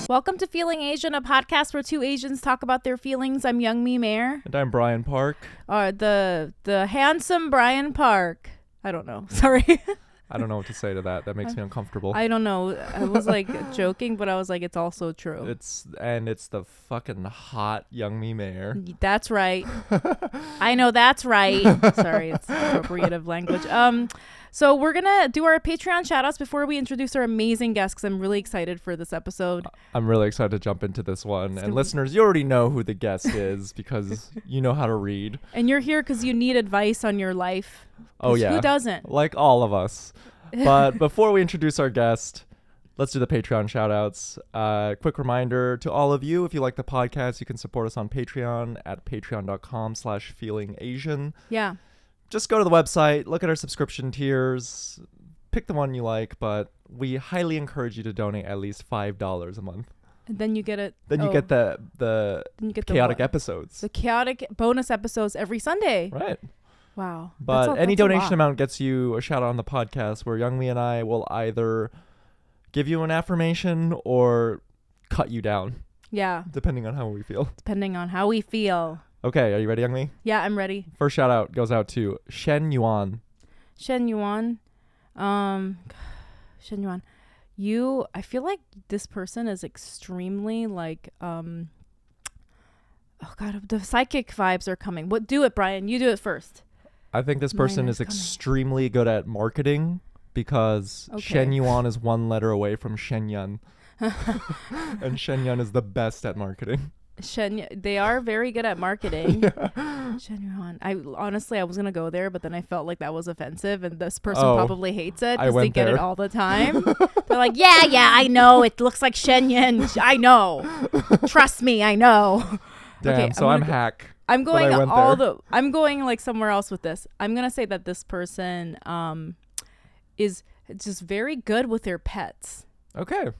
Welcome to Feeling Asian, a podcast where two Asians talk about their feelings. I'm Youngmi Mayer. And I'm Brian Park. The handsome Brian Park. I don't know. Sorry. I don't know what to say to that. That makes me uncomfortable. I don't know. I was like joking, but I was like, it's also true. It's the fucking hot Youngmi Mayer. That's right. I know that's right. Sorry, it's appropriative language. So we're gonna do our Patreon shoutouts before we introduce our amazing guests, because I'm really excited for this episode. I'm really excited to jump into this one. And listeners, you already know who the guest is because you know how to read. And you're here because you need advice on your life. Oh yeah. Who doesn't? Like all of us. But before we introduce our guest, let's do the Patreon shoutouts. Quick reminder to all of you, if you like the podcast, you can support us on Patreon at patreon.com/feelingasian. Yeah. Just go to the website, look at our subscription tiers, pick the one you like, but we highly encourage you to donate at least $5 a month. And then you get it. Then you get the chaotic episodes. The chaotic bonus episodes every Sunday. Right. Wow. But any donation amount gets you a shout out on the podcast, where Youngmi and I will either give you an affirmation or cut you down. Yeah. Depending on how we feel. Okay, are you ready, Youngmi? Yeah, I'm ready. First shout out goes out to Shen Yuan. Shen Yuan. Shen Yuan. I feel like this person is extremely like, oh God, the psychic vibes are coming. Do it, Brian. You do it first. I think this person is extremely good at marketing, because Shen Yuan is one letter away from Shen Yun. And Shen Yun is the best at marketing. They are very good at marketing. Yeah. Shen Yuan. I was gonna go there, but then I felt like that was offensive, and this person probably hates it because they get it all the time. They're like, yeah, I know. It looks like Shen Yun. I know. Trust me, I know. Damn. Okay, so I'm hack. I'm going I'm going like somewhere else with this. I'm gonna say that this person is just very good with their pets. Okay.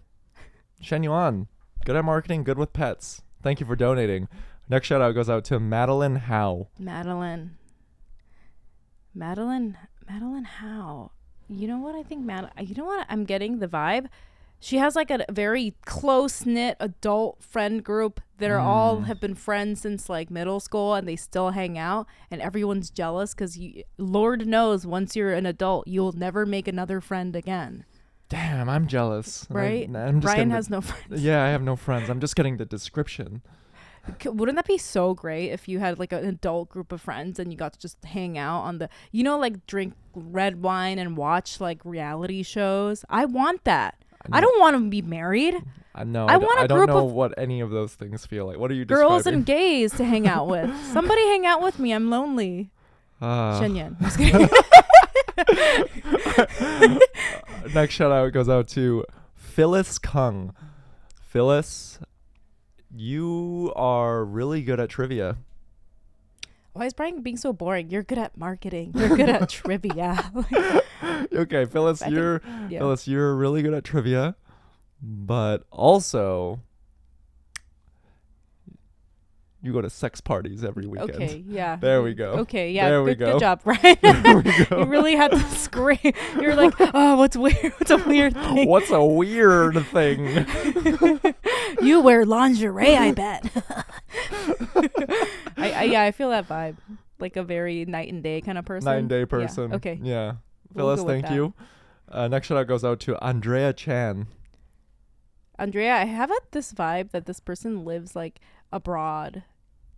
Shen Yuan, good at marketing, good with pets. Thank you for donating. Next shout out goes out to Madeline Howe. Madeline Howe. You know what I think, I'm getting the vibe. She has like a very close-knit adult friend group that are all have been friends since like middle school, and they still hang out, and everyone's jealous because Lord knows once you're an adult, you'll never make another friend again. Damn, I'm jealous. Right? Brian has no friends. Yeah, I have no friends. I'm just getting the description. Wouldn't that be so great if you had like an adult group of friends and you got to just hang out on like drink red wine and watch like reality shows? I want that. I don't want to be married. I don't know what any of those things feel like. What are you describing? Girls and gays to hang out with. Somebody hang out with me. I'm lonely. Shen Yun. Next shout out goes out to Phyllis Kung. Phyllis, you are really good at trivia. Why is Brian being so boring? You're good at marketing. You're good at trivia. Okay, Phyllis, you're really good at trivia, but also you go to sex parties every weekend. Okay, yeah. There we go. Okay, yeah. There we go. Good job, Brian. You really had to scream. You're like, oh, what's weird? What's a weird thing? What's a weird thing? You wear lingerie, I bet. I feel that vibe. Like a very night and day kind of person. Night and day person. Yeah. Okay. Yeah. Phyllis, thank you. Next shout out goes out to Andrea Chan. Andrea, I have this vibe that this person lives like abroad,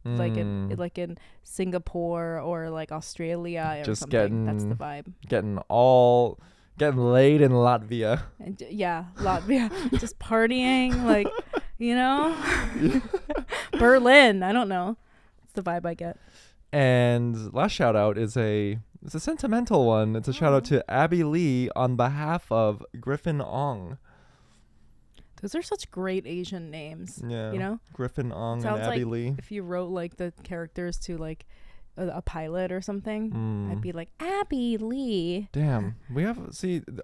like in Singapore or like Australia or something. That's the vibe. Getting laid in Latvia. And, yeah, Latvia. Just partying, like, Berlin. I don't know. It's the vibe I get. And last shout out is it's a sentimental one. It's a shout out to Abby Lee on behalf of Griffin Ong. Those are such great Asian names. Yeah. Griffin Ong and Abby Lee. If you wrote like the characters to like a pilot or something, I'd be like Abby Lee. Damn. We have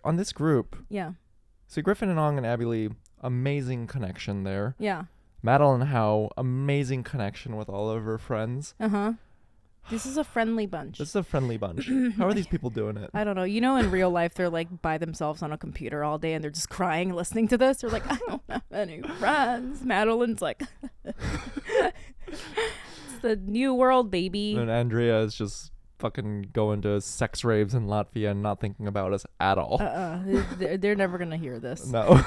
on this group. Yeah. See, Griffin and Ong and Abby Lee, amazing connection there. Yeah. Madeline Howe, amazing connection with all of her friends. This is a friendly bunch. This is a friendly bunch. How are these people doing it? I don't know. You know, in real life, they're like by themselves on a computer all day and they're just crying listening to this. They're like, I don't have any friends. Madeline's like, it's the new world, baby. And Andrea is just fucking going to sex raves in Latvia and not thinking about us at all. They're never going to hear this. No.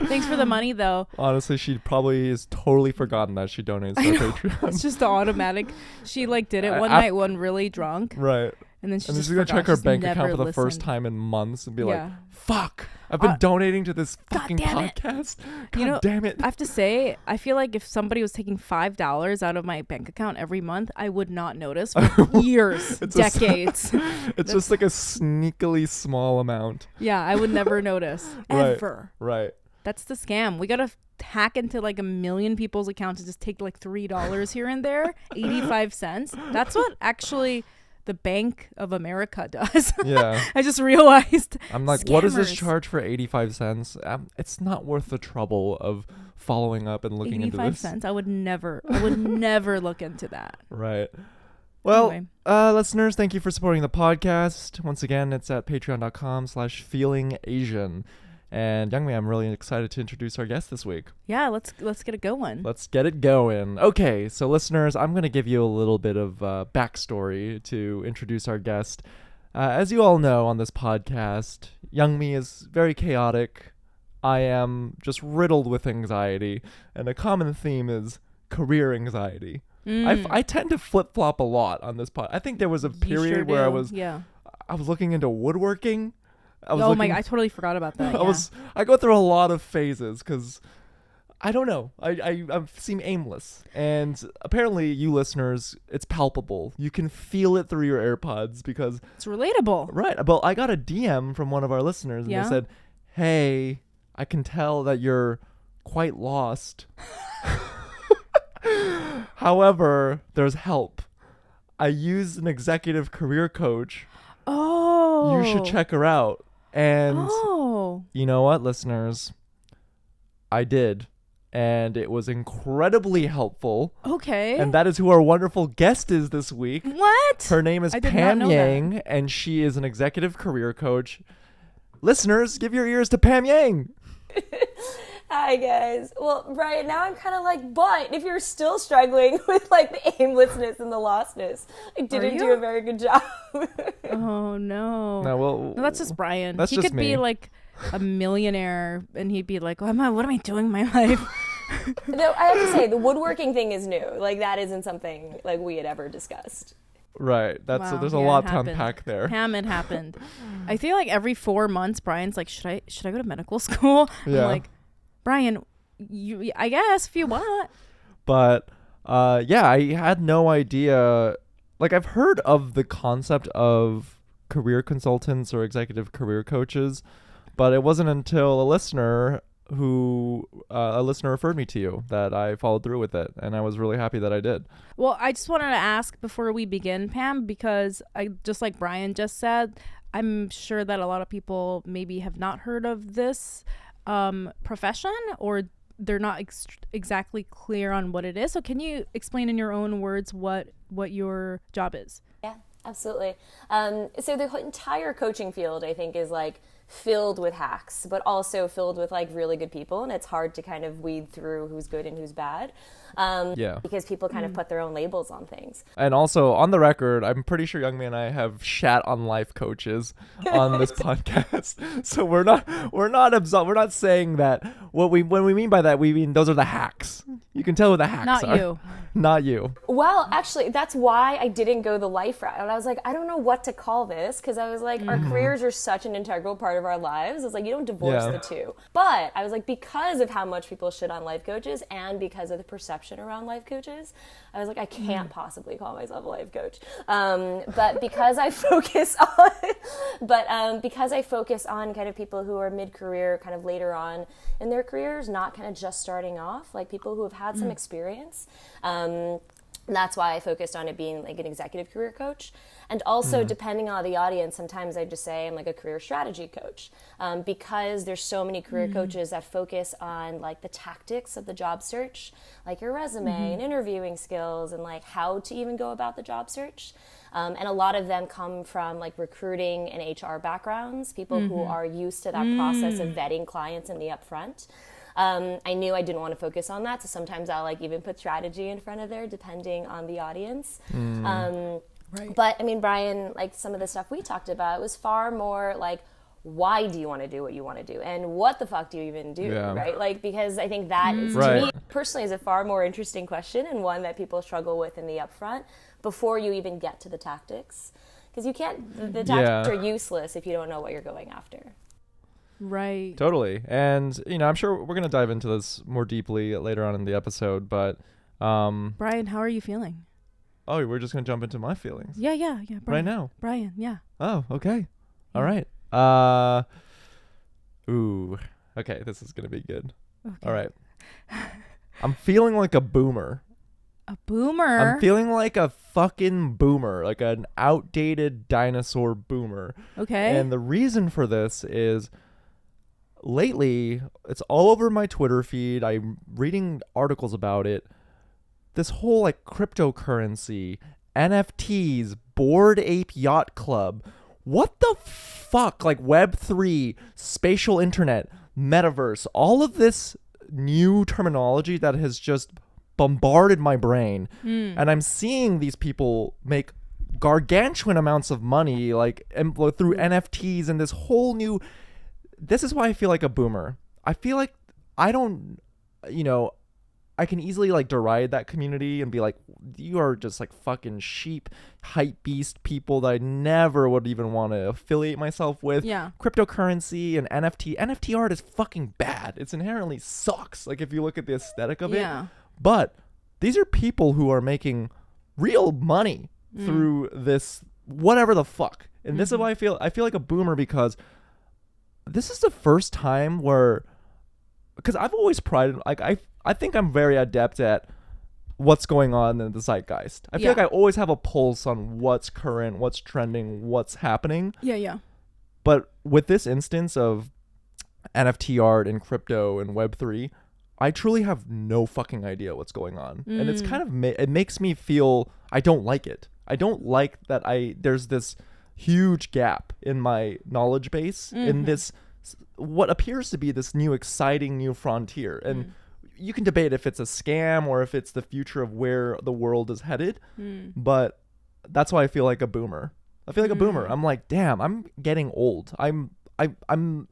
Thanks for the money, though. Honestly, she probably has totally forgotten that she donates to our Patreon. It's just automatic. She like did it one night when really drunk. Right. And then she's just going to check her bank account for the first listened. time in months and be like, fuck, I've been donating to this fucking podcast. God damn it. I have to say, I feel like if somebody was taking $5 out of my bank account every month, I would not notice for years, decades. It's just like a sneakily small amount. Yeah, I would never notice. Ever. Right. That's the scam. We got to hack into like a million people's accounts and just take like $3 here and there, 85 cents. That's what actually the Bank of America does. Yeah. I just realized. I'm like, what is this charge for 85 cents? It's not worth the trouble of following up and looking into this. 85 cents? I would never look into that. Right. Well, anyway. Listeners, thank you for supporting the podcast. Once again, it's at patreon.com/feelingasian. And Youngmi, I'm really excited to introduce our guest this week. Yeah, let's get it going. Let's get it going. Okay, so listeners, I'm going to give you a little bit of backstory to introduce our guest. As you all know on this podcast, Youngmi is very chaotic. I am just riddled with anxiety. And a common theme is career anxiety. I tend to flip-flop a lot on this podcast. I think there was a period where I was looking into woodworking. I totally forgot about that. I go through a lot of phases because I don't know. I seem aimless. And apparently you listeners, it's palpable. You can feel it through your AirPods because it's relatable. Right. But I got a DM from one of our listeners and they said, hey, I can tell that you're quite lost. However, there's help. I used an executive career coach. Oh. You should check her out. And you know what, listeners? I did. And it was incredibly helpful. Okay. And that is who our wonderful guest is this week. What? Her name is Pam Yang, and she is an executive career coach. Listeners, give your ears to Pam Yang. Hi, guys. Well, Brian, now I'm kind of like, but if you're still struggling with like the aimlessness and the lostness, I didn't do a very good job. Oh, no. No, that's just Brian. He could be like a millionaire and he'd be like, what am I doing in my life? No, I have to say, the woodworking thing is new. Like, that isn't something like we had ever discussed. Right. There's a lot to unpack there. Pam, it happened. I feel like every 4 months, Brian's like, should I go to medical school? Yeah. I'm like, Brian, I guess if you want. But I had no idea. Like, I've heard of the concept of career consultants or executive career coaches, but it wasn't until a listener referred me to you that I followed through with it, and I was really happy that I did. Well, I just wanted to ask before we begin, Pam, because I just like Brian just said, I'm sure that a lot of people maybe have not heard of this profession, or they're not exactly clear on what it is. So can you explain in your own words what your job is? Yeah, absolutely. So the entire coaching field, I think, is like filled with hacks, but also filled with like really good people, and it's hard to kind of weed through who's good and who's bad. Because people kind of put their own labels on things. And also, on the record, I'm pretty sure Youngmi and I have shat on life coaches on this podcast. So we're not saying that when we mean by that, we mean those are the hacks. You can tell who the hacks are. Not you. Well, actually, that's why I didn't go the life route. And I was like, I don't know what to call this, because I was like, our careers are such an integral part of our lives. It's like, you don't divorce the two. But I was like, because of how much people shit on life coaches and because of the perception around life coaches, I was like, I can't possibly call myself a life coach. But because I focus on kind of people who are mid-career, kind of later on in their careers, not kind of just starting off, like people who have had some experience, And that's why I focused on it being like an executive career coach. And also, depending on the audience, sometimes I just say I'm like a career strategy coach, because there's so many career coaches that focus on like the tactics of the job search, like your resume and interviewing skills and like how to even go about the job search. And a lot of them come from like recruiting and HR backgrounds, people who are used to that process of vetting clients in the upfront. I knew I didn't want to focus on that, so sometimes I'll like even put strategy in front of there depending on the audience. Right. But I mean, Brian, like some of the stuff we talked about was far more like, why do you want to do what you want to do, and what the fuck do you even do, right? Like, because I think that is, to me personally, is a far more interesting question, and one that people struggle with in the upfront before you even get to the tactics, because you can't, the tactics are useless if you don't know what you're going after. Right. Totally. And, you know, I'm sure we're going to dive into this more deeply later on in the episode, but... Brian, how are you feeling? Oh, we're just going to jump into my feelings. Yeah. Brian. Right now. Brian, yeah. Oh, okay. All right. Ooh. Okay, this is going to be good. Okay. All right. I'm feeling like a boomer. A boomer? I'm feeling like a fucking boomer, like an outdated dinosaur boomer. Okay. And the reason for this is... lately, it's all over my Twitter feed. I'm reading articles about it. This whole like cryptocurrency, NFTs, Bored Ape Yacht Club. What the fuck? Like Web3, spatial internet, metaverse, all of this new terminology that has just bombarded my brain. And I'm seeing these people make gargantuan amounts of money like through NFTs and this whole new... This is why I feel like a boomer. I feel like I don't, you know, I can easily like deride that community and be like, you are just like fucking sheep, hype beast people that I never would even want to affiliate myself with. Yeah. Cryptocurrency and NFT art is fucking bad. It's inherently sucks. Like if you look at the aesthetic of it. But these are people who are making real money through this, whatever the fuck. And this is why I feel like a boomer, because this is the first time where, because I've always prided, like I think I'm very adept at what's going on in the zeitgeist. I feel like I always have a pulse on what's current, what's trending, what's happening. Yeah. But with this instance of NFT art and crypto and Web3, I truly have no fucking idea what's going on. And it's kind of, it makes me feel, I don't like it. I don't like that there's this huge gap in my knowledge base in this, what appears to be this new exciting new frontier. And you can debate if it's a scam or if it's the future of where the world is headed. But that's why I feel like a boomer. I feel like a boomer. I'm like, damn, I'm getting old. I'm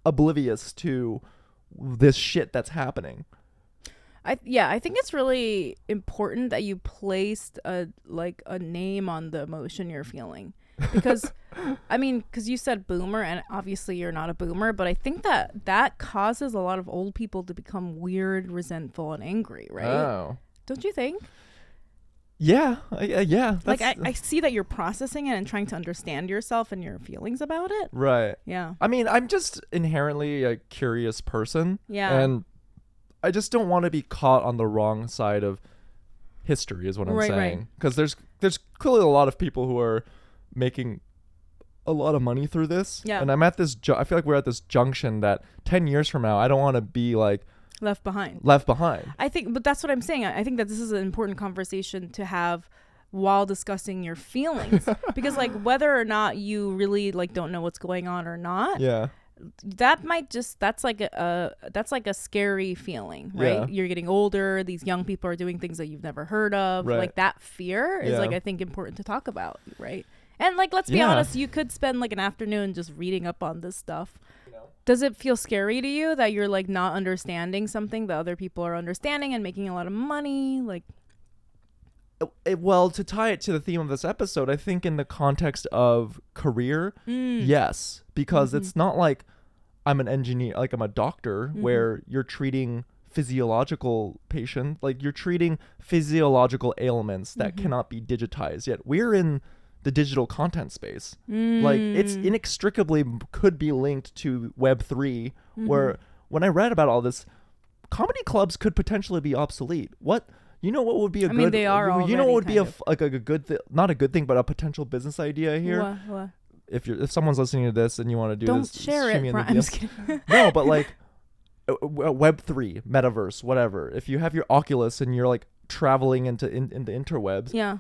oblivious to this shit that's happening. I think it's really important that you placed a name on the emotion you're feeling. Because because you said boomer, and obviously you're not a boomer, but I think that causes a lot of old people to become weird, resentful, and angry, right? Oh. Don't you think? Yeah. Yeah. Like I see that you're processing it and trying to understand yourself and your feelings about it. Right. Yeah. I mean, I'm just inherently a curious person. Yeah. And I just don't want to be caught on the wrong side of history is what I'm saying. Because there's clearly a lot of people who are making a lot of money through this. Yeah. And I'm at this, I feel like we're at this junction that 10 years from now, I don't want to be like left behind. I think, but that's what I'm saying. I think that this is an important conversation to have while discussing your feelings. Because like whether or not you really like don't know what's going on or not. Yeah. That might just, that's like a scary feeling, right? Yeah. You're getting older. These young people are doing things that you've never heard of. Right. Like that fear is like, I think important to talk about, right? And like, let's be honest, you could spend like an afternoon just reading up on this stuff. Does it feel scary to you that you're like not understanding something that other people are understanding and making a lot of money? Like, well, to tie it to the theme of this episode, I think in the context of career, yes, because it's not like I'm an engineer, like I'm a doctor where you're treating physiological patient, like you're treating physiological ailments that cannot be digitized yet. We're in the digital content space. Like it's inextricably could be linked to Web3, where when I read about all this, comedy clubs could potentially be obsolete. What, You know what would be a good? mean, they are You know what would be already like a good not a good thing, but a potential business idea here. What? If someone's listening to this and you want to do Don't this, share shoot it. me in the I'm just DMs. kidding. No, but like Web3, metaverse, whatever. If you have your Oculus and you're like traveling into the interwebs, Yeah.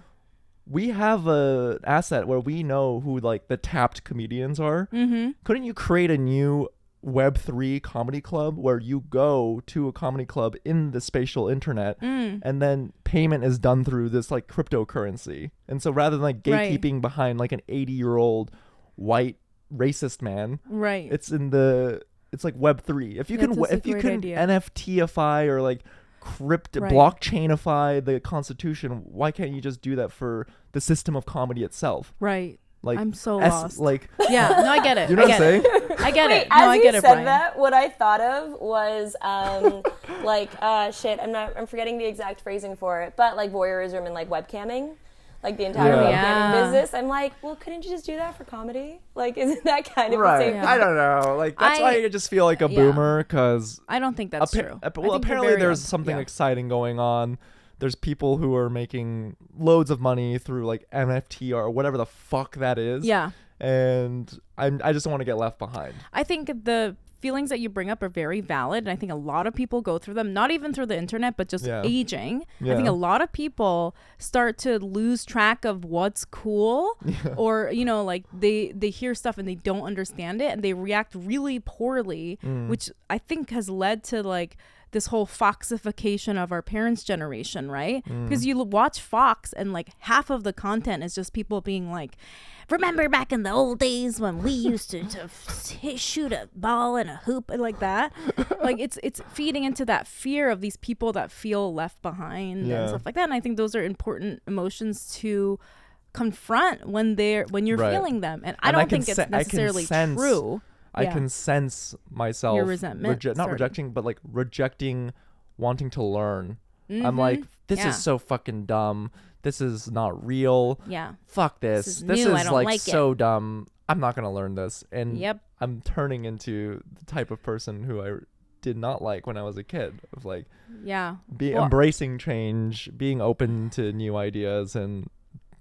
we have a asset where we know who like the tapped comedians are. Mm-hmm. Couldn't you create a new Web3 comedy club where you go to a comedy club in the spatial internet and then payment is done through this like cryptocurrency? And so rather than like gatekeeping behind like an 80-year-old white racist man, Right. it's like Web3. If you can NFTify or like blockchainify the Constitution, why can't you just do that for the system of comedy itself? Right. Like I'm so lost. Like yeah, no, I get it. you know what I'm saying? I get Wait, it. No, I get it, As you said Brian. that, what I thought of was shit. I'm forgetting the exact phrasing for it, but like voyeurism and like webcamming, like the entire webcamming business. I'm like, well, couldn't you just do that for comedy? Like, isn't that kind of the same? I don't know. Like that's why I just feel like a boomer because I don't think that's true. Well, apparently there's something exciting going on. There's people who are making loads of money through like NFT or whatever the fuck that is. Yeah. And I just don't want to get left behind. I think the feelings that you bring up are very valid. And I think a lot of people go through them, not even through the internet, but just aging. I think a lot of people start to lose track of what's cool or, you know, like they hear stuff and they don't understand it and they react really poorly, which I think has led to like this whole Foxification of our parents' generation, right? Because you watch Fox and like half of the content is just people being like, remember back in the old days when we used to shoot a ball in a hoop and like that. Like it's feeding into that fear of these people that feel left behind and stuff like that. And I think those are important emotions to confront when you're feeling them. And I don't think it's necessarily true. I can sense myself your resentment rejecting wanting to learn. I'm like, this is so fucking dumb. This is not real. Yeah. Fuck this. This is like so dumb. I'm not going to learn this. And I'm turning into the type of person who I did not like when I was a kid of like embracing change, being open to new ideas and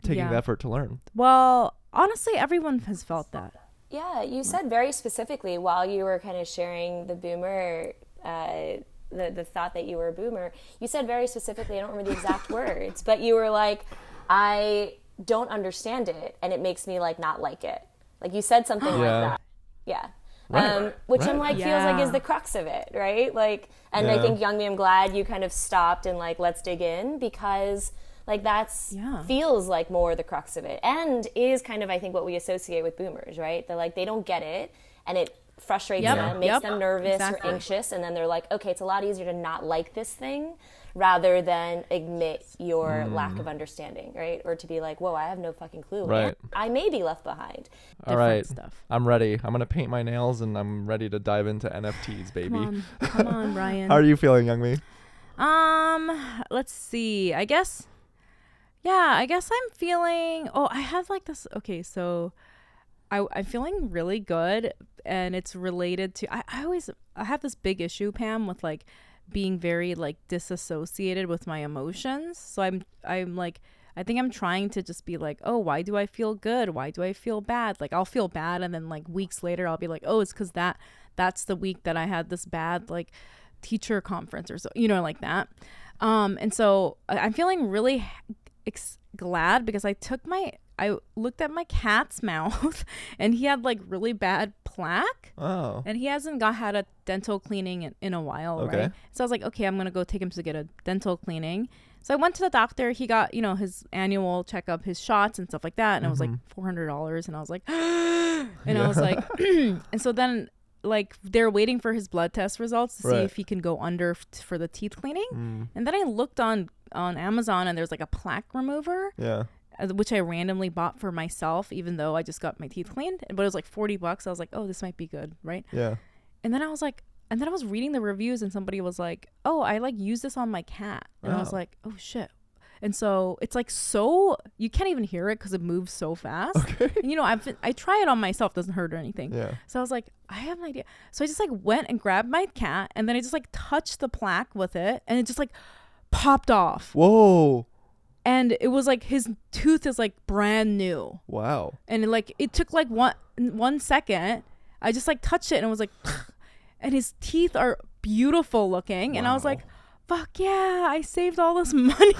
taking the effort to learn. Well, honestly, everyone has felt that. Yeah, you said very specifically while you were kind of sharing the boomer, the thought that you were a boomer, you said very specifically, I don't remember the exact words, but you were like, I don't understand it and it makes me like not like it. Like you said something like that. Yeah. Which I'm like, feels like is the crux of it, right? Like, and I think Young Me, I'm glad you kind of stopped and like, let's dig in because like that's feels like more the crux of it and is kind of, I think, what we associate with boomers, right? They're like, they don't get it and it frustrates them, makes them nervous or anxious. And then they're like, okay, it's a lot easier to not like this thing rather than admit your lack of understanding, right? Or to be like, whoa, I have no fucking clue. Right. I may be left behind. All right. Stuff. I'm ready. I'm going to paint my nails and I'm ready to dive into NFTs, baby. Come on, Brian. How are you feeling, Young Me? Let's see. I guess I'm feeling, I have like this. Okay. So I'm feeling really good and it's related to, I have this big issue, Pam, with like being very like disassociated with my emotions. So I'm like, I think I'm trying to just be like, oh, why do I feel good? Why do I feel bad? Like I'll feel bad. And then like weeks later, I'll be like, oh, it's because that's the week that I had this bad like teacher conference or so, you know, like that. And so I'm feeling really glad because I looked at my cat's mouth and he had like really bad plaque. Oh. And he hasn't had a dental cleaning in a while, right? So I was like, okay, I'm going to go take him to get a dental cleaning. So I went to the doctor. He got, his annual checkup, his shots and stuff like that. And it was like $400. And I was like, and I was like, and so then like they're waiting for his blood test results to see if he can go under for the teeth cleaning. And then I looked on Amazon and there's like a plaque remover. Yeah. Which I randomly bought for myself, even though I just got my teeth cleaned. But it was like $40. I was like, oh, this might be good, right? Yeah. And then I was like, I was reading the reviews and somebody was like, oh, I like use this on my cat. And I was like, oh shit. And so it's like you can't even hear it because it moves so fast. Okay. And I try it on myself, doesn't hurt or anything. Yeah. So I was like, I have an idea. So I just like went and grabbed my cat and then I just like touched the plaque with it and it just like popped off. Whoa. And it was like his tooth is like brand new. Wow. And it took like 1 second. I just like touched it and it was like, and his teeth are beautiful looking. Wow. And I was like, fuck yeah, I saved all this money.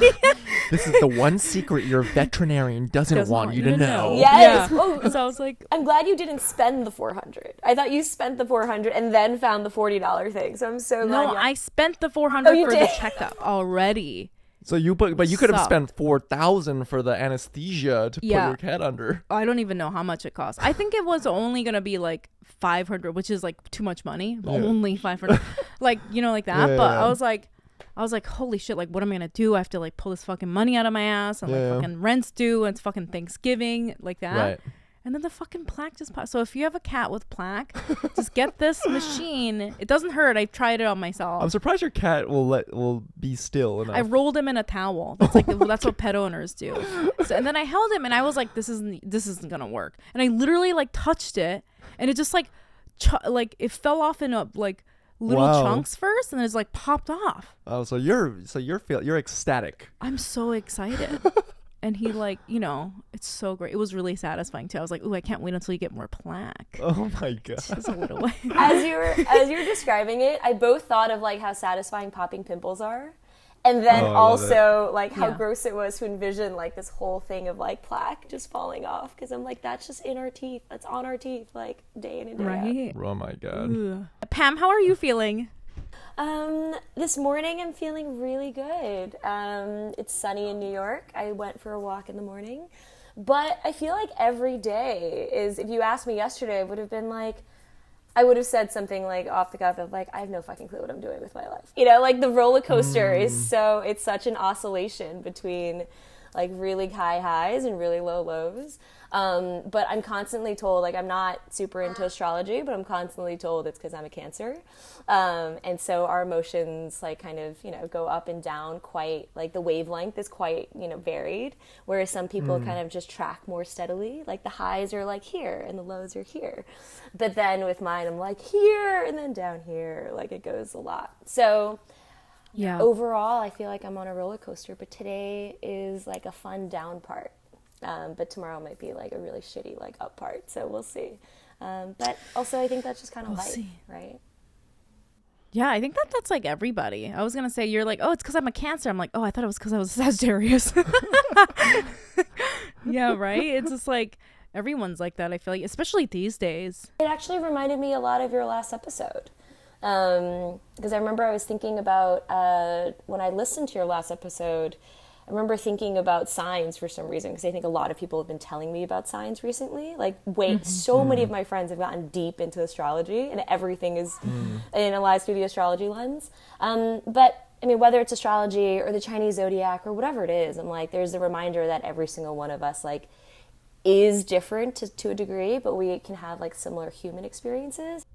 This is the one secret your veterinarian doesn't want you to know. Yes. Yeah. Oh, so I was like, I'm glad you didn't spend the $400. I thought you spent the $400 and then found the $40 thing. So I'm so glad. No, I spent the $400 for the checkup already. So you could have spent $4,000 for the anesthesia to put your cat under. I don't even know how much it cost. I think it was only gonna be like $500, which is like too much money. Yeah. Only $500, like like that. Yeah, but yeah. I was like, holy shit! Like, what am I gonna do? I have to like pull this fucking money out of my ass, and like fucking rent's due, and it's fucking Thanksgiving, like that. Right. And then the fucking plaque just popped. So if you have a cat with plaque, just get this machine. It doesn't hurt. I tried it on myself. I'm surprised your cat will be still enough. I rolled him in a towel. That's like that's what pet owners do. So, and then I held him and I was like, this isn't gonna work. And I literally like touched it, and it just like it fell off in a like little chunks first, and it's like popped off. Oh, so you're ecstatic. I'm so excited. And he like, it's so great. It was really satisfying too. I was like, ooh, I can't wait until you get more plaque. Oh my God. Just a little way. As you were describing it, I both thought of like how satisfying popping pimples are. And then also like how gross it was to envision like this whole thing of like plaque just falling off. Cause I'm like, that's just in our teeth. That's on our teeth like day in and day out. Oh my God. Ooh. Pam, how are you feeling? This morning I'm feeling really good. It's sunny in New York. I went for a walk in the morning, but I feel like every day is, if you asked me yesterday, I would have said something like off the cuff of like, I have no fucking clue what I'm doing with my life. Like the roller coaster is it's such an oscillation between like really high highs and really low lows. But I'm constantly told, like, I'm not super into astrology, but I'm constantly told it's because I'm a Cancer. And so our emotions, like, kind of, go up and down quite, like, the wavelength is quite, varied, whereas some people kind of just track more steadily. Like, the highs are, like, here, and the lows are here. But then with mine, I'm, like, here, and then down here. Like, it goes a lot. So overall, I feel like I'm on a roller coaster, but today is, like, a fun down part. But tomorrow might be like a really shitty like up part, so we'll see. But also I think that's just kind of life, right? Yeah, I think that's like everybody. I was gonna say you're like, oh, it's because I'm a Cancer. I'm like, oh, I thought it was because I was a Sagittarius. Yeah, right. It's just like everyone's like that. I feel like, especially these days. It actually reminded me a lot of your last episode, because I remember I was thinking about when I listened to your last episode. I remember thinking about signs for some reason, because I think a lot of people have been telling me about signs recently. Like, so many of my friends have gotten deep into astrology, and everything is analyzed through the astrology lens. But, I mean, whether it's astrology or the Chinese zodiac or whatever it is, I'm like, there's a reminder that every single one of us, like, is different to a degree, but we can have, like, similar human experiences.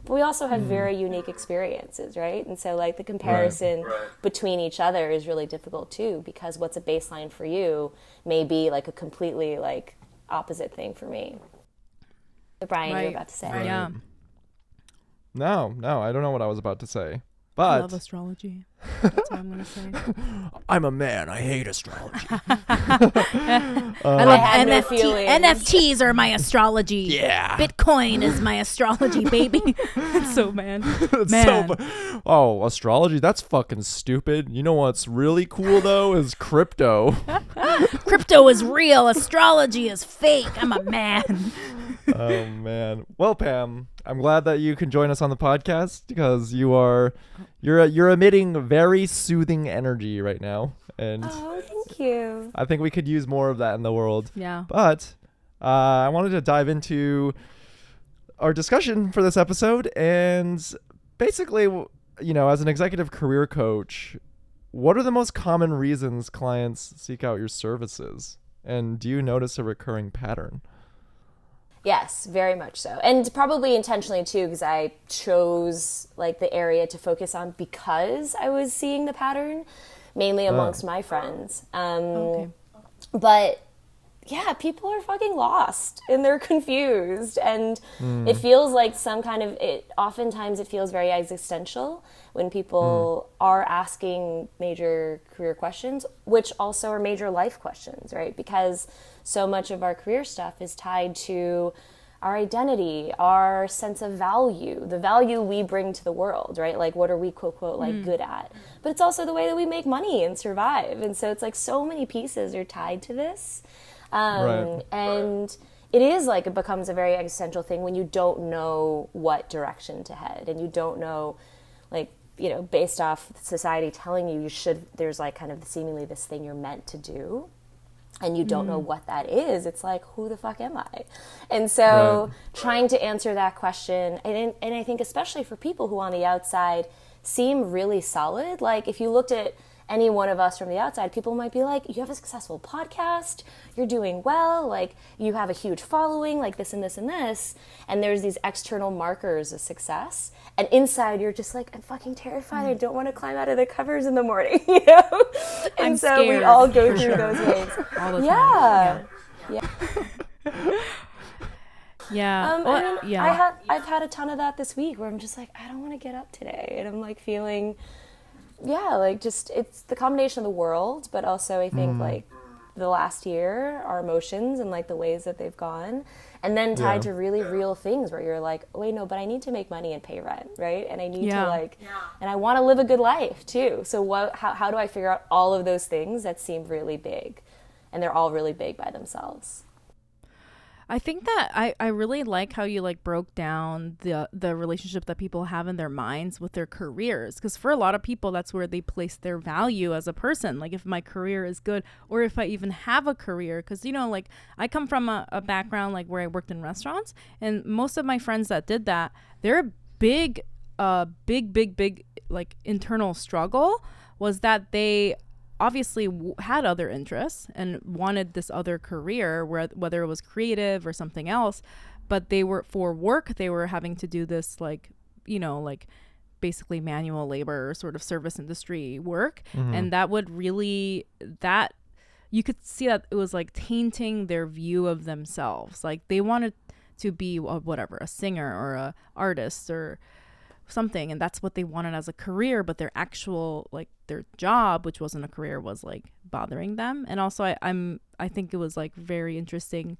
But we also have very unique experiences, right? And so, like, the comparison between each other is really difficult, too, because what's a baseline for you may be, like, a completely, like, opposite thing for me. So, Brian, you're about to say. Right. Yeah. No, I don't know what I was about to say. But I love astrology. That's what I'm going to say. I'm a man. I hate astrology. I love NFTs are my astrology. Yeah. Bitcoin is my astrology, baby. So, man. Astrology? That's fucking stupid. You know what's really cool, though, is crypto. Crypto is real. Astrology is fake. I'm a man. Oh, man. Well, Pam, I'm glad that you can join us on the podcast, because you're emitting very soothing energy right now, and thank you. I think we could use more of that in the world. Yeah. But I wanted to dive into our discussion for this episode, and basically, as an executive career coach, what are the most common reasons clients seek out your services, and do you notice a recurring pattern? Yes, very much so. And probably intentionally too, because I chose like the area to focus on because I was seeing the pattern mainly amongst my friends. But yeah, people are fucking lost and they're confused, and it feels like oftentimes it feels very existential when people are asking major career questions, which also are major life questions, right? Because so much of our career stuff is tied to our identity, our sense of value, the value we bring to the world, right? Like, what are we, quote, quote, like, good at? But it's also the way that we make money and survive. And so it's like so many pieces are tied to this. And it is like, it becomes a very existential thing when you don't know what direction to head, and you don't know, like, you know, based off society telling you there's like kind of seemingly this thing you're meant to do, and you don't know what that is. It's like, who the fuck am I? And so trying to answer that question, and I think especially for people who on the outside seem really solid, like if you looked at any one of us from the outside, people might be like, you have a successful podcast, you're doing well, like you have a huge following, like this and this and this, and there's these external markers of success, and inside you're just like, I'm fucking terrified, I don't want to climb out of the covers in the morning, you know? And I'm so scared, we all go through sure. those waves. All the Yeah. time. Yeah. I've had a ton of that this week where I'm just like, I don't want to get up today, and I'm like feeling, like just, it's the combination of the world, but also I think like the last year, our emotions and like the ways that they've gone, and then tied to really real things where you're like, wait, no, but I need to make money and pay rent, right? And I need to like, and I want to live a good life too. So how do I figure out all of those things that seem really big, and they're all really big by themselves? I think that I really like how you like broke down the relationship that people have in their minds with their careers, because for a lot of people that's where they place their value as a person, like if my career is good or if I even have a career, because you know, like I come from a background like where I worked in restaurants, and most of my friends that did that, their big like internal struggle was that they obviously had other interests and wanted this other career, whether it was creative or something else, but they were, for work, they were having to do this like, you know, like basically manual labor sort of service industry work. And that would really, that you could see that it was like tainting their view of themselves. Like they wanted to be a singer or a artist or something, and that's what they wanted as a career, but their actual like their job, which wasn't a career, was like bothering them. And also I think it was like very interesting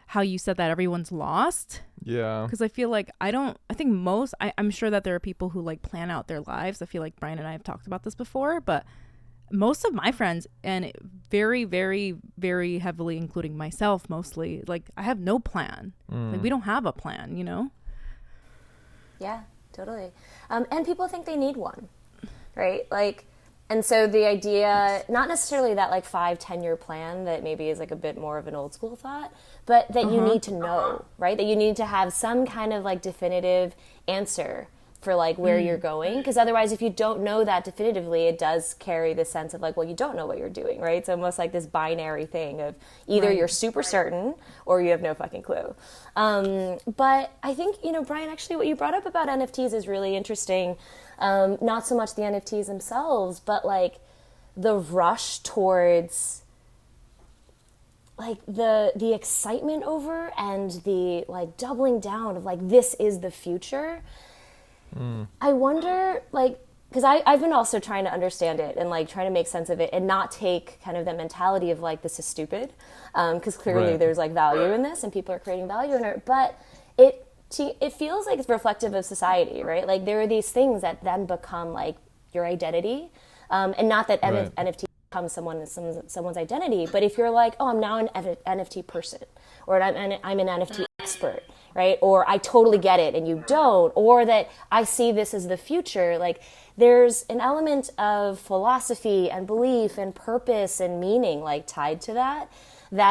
how you said that everyone's lost, because I feel like I'm sure that there are people who like plan out their lives. I feel like Brian and I have talked about this before, but most of my friends, and very very very heavily including myself mostly, like I have no plan. Like we don't have a plan, you know? Yeah, totally. And people think they need one, right? Like, and so the idea, not necessarily that like 5-10 year plan that maybe is like a bit more of an old school thought, but that you need to know, right? That you need to have some kind of like definitive answer for like where you're going, because otherwise if you don't know that definitively, it does carry the sense of like, well, you don't know what you're doing, right? It's almost like this binary thing of either you're super certain or you have no fucking clue. But I think, you know, Brian, actually what you brought up about NFTs is really interesting. Not so much the NFTs themselves, but like the rush towards like the excitement over and the like doubling down of like, this is the future. I wonder, like, because I've been also trying to understand it and like trying to make sense of it and not take kind of the mentality of like, this is stupid, because clearly there's like value in this and people are creating value in it, but it feels like it's reflective of society, right? Like there are these things that then become like your identity, and not that NFT becomes someone's identity, but if you're like, oh, I'm now an NFT person, or I'm an NFT expert, right? Or I totally get it and you don't, or that I see this as the future. Like there's an element of philosophy and belief and purpose and meaning like tied to that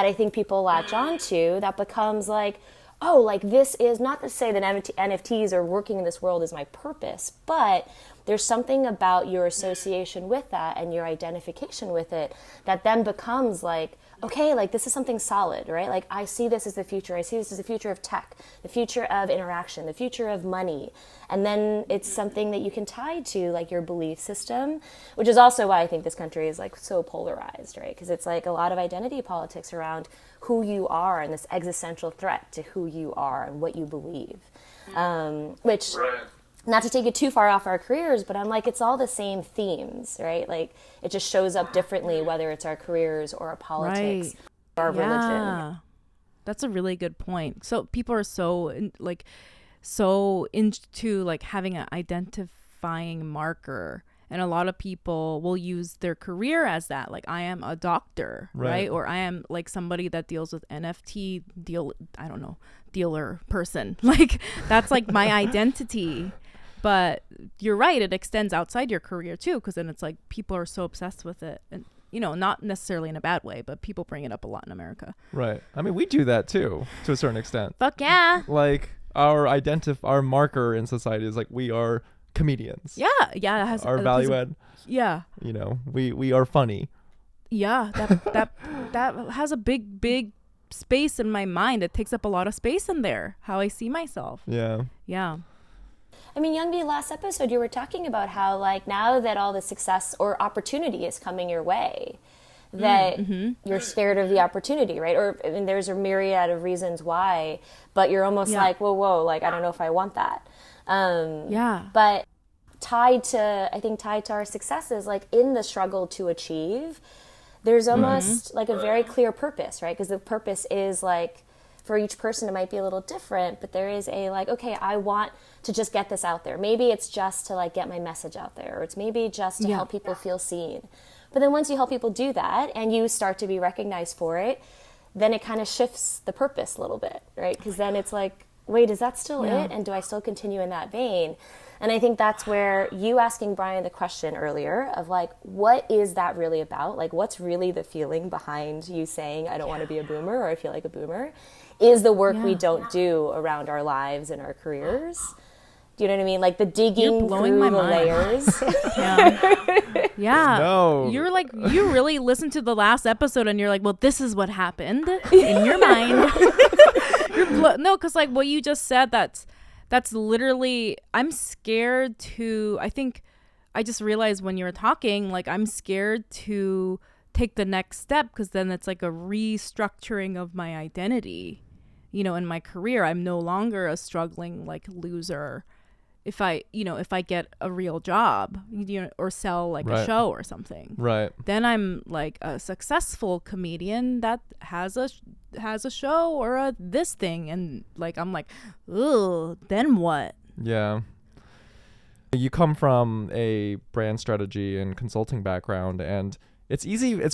I think people latch on to, that becomes like, oh, like this is not to say that NFTs or working in this world is my purpose, but there's something about your association with that and your identification with it that then becomes like, okay, like this is something solid, right? Like I see this as the future. I see this as the future of tech, the future of interaction, the future of money. And then it's something that you can tie to like your belief system, which is also why I think this country is like so polarized, right? Because it's like a lot of identity politics around who you are and this existential threat to who you are and what you believe. Which, not to take it too far off our careers, but I'm like, it's all the same themes, right? Like it just shows up differently, whether it's our careers or our politics or our religion. That's a really good point. So people are so into like having an identifying marker, and a lot of people will use their career as that. Like I am a doctor, right? Or I am like somebody that deals with NFT dealer person. Like that's like my identity. But you're right, it extends outside your career too, because then it's like people are so obsessed with it, and not necessarily in a bad way, but people bring it up a lot in America. Right. I mean, we do that too, to a certain extent. Fuck yeah. Like our marker in society is like we are comedians. Yeah. It has our value add. Yeah. We are funny. Yeah. That has a big space in my mind. It takes up a lot of space in there. How I see myself. Yeah. Yeah. I mean, Youngbi, last episode you were talking about how like now that all the success or opportunity is coming your way, that you're scared of the opportunity, right? Or I mean, there's a myriad of reasons why, but you're almost like, whoa, like I don't know if I want that. But tied to our successes, like in the struggle to achieve, there's almost like a very clear purpose, right? Because the purpose is like, for each person it might be a little different, but there is a like, okay, I want to just get this out there. Maybe it's just to like get my message out there, or it's maybe just to help people feel seen. But then once you help people do that and you start to be recognized for it, then it kind of shifts the purpose a little bit, right? Because then it's like, wait, is that still it? And do I still continue in that vein? And I think that's where you asking Brian the question earlier of like, what is that really about? Like, what's really the feeling behind you saying, I don't want to be a boomer, or I feel like a boomer, is the work we don't do around our lives and our careers. Do you know what I mean? Like the digging through the layers. Yeah. No. You're like, you really listened to the last episode and you're like, well, this is what happened in your mind. No, because like what you just said, that's literally, I'm scared to, I think I just realized when you were talking, like I'm scared to take the next step, because then it's like a restructuring of my identity, in my career. I'm no longer a struggling like loser if I get a real job, or sell like a show or something. Right. Then I'm like a successful comedian that has a show or this thing, and like I'm like, ugh, then what? Yeah. You come from a brand strategy and consulting background, and it's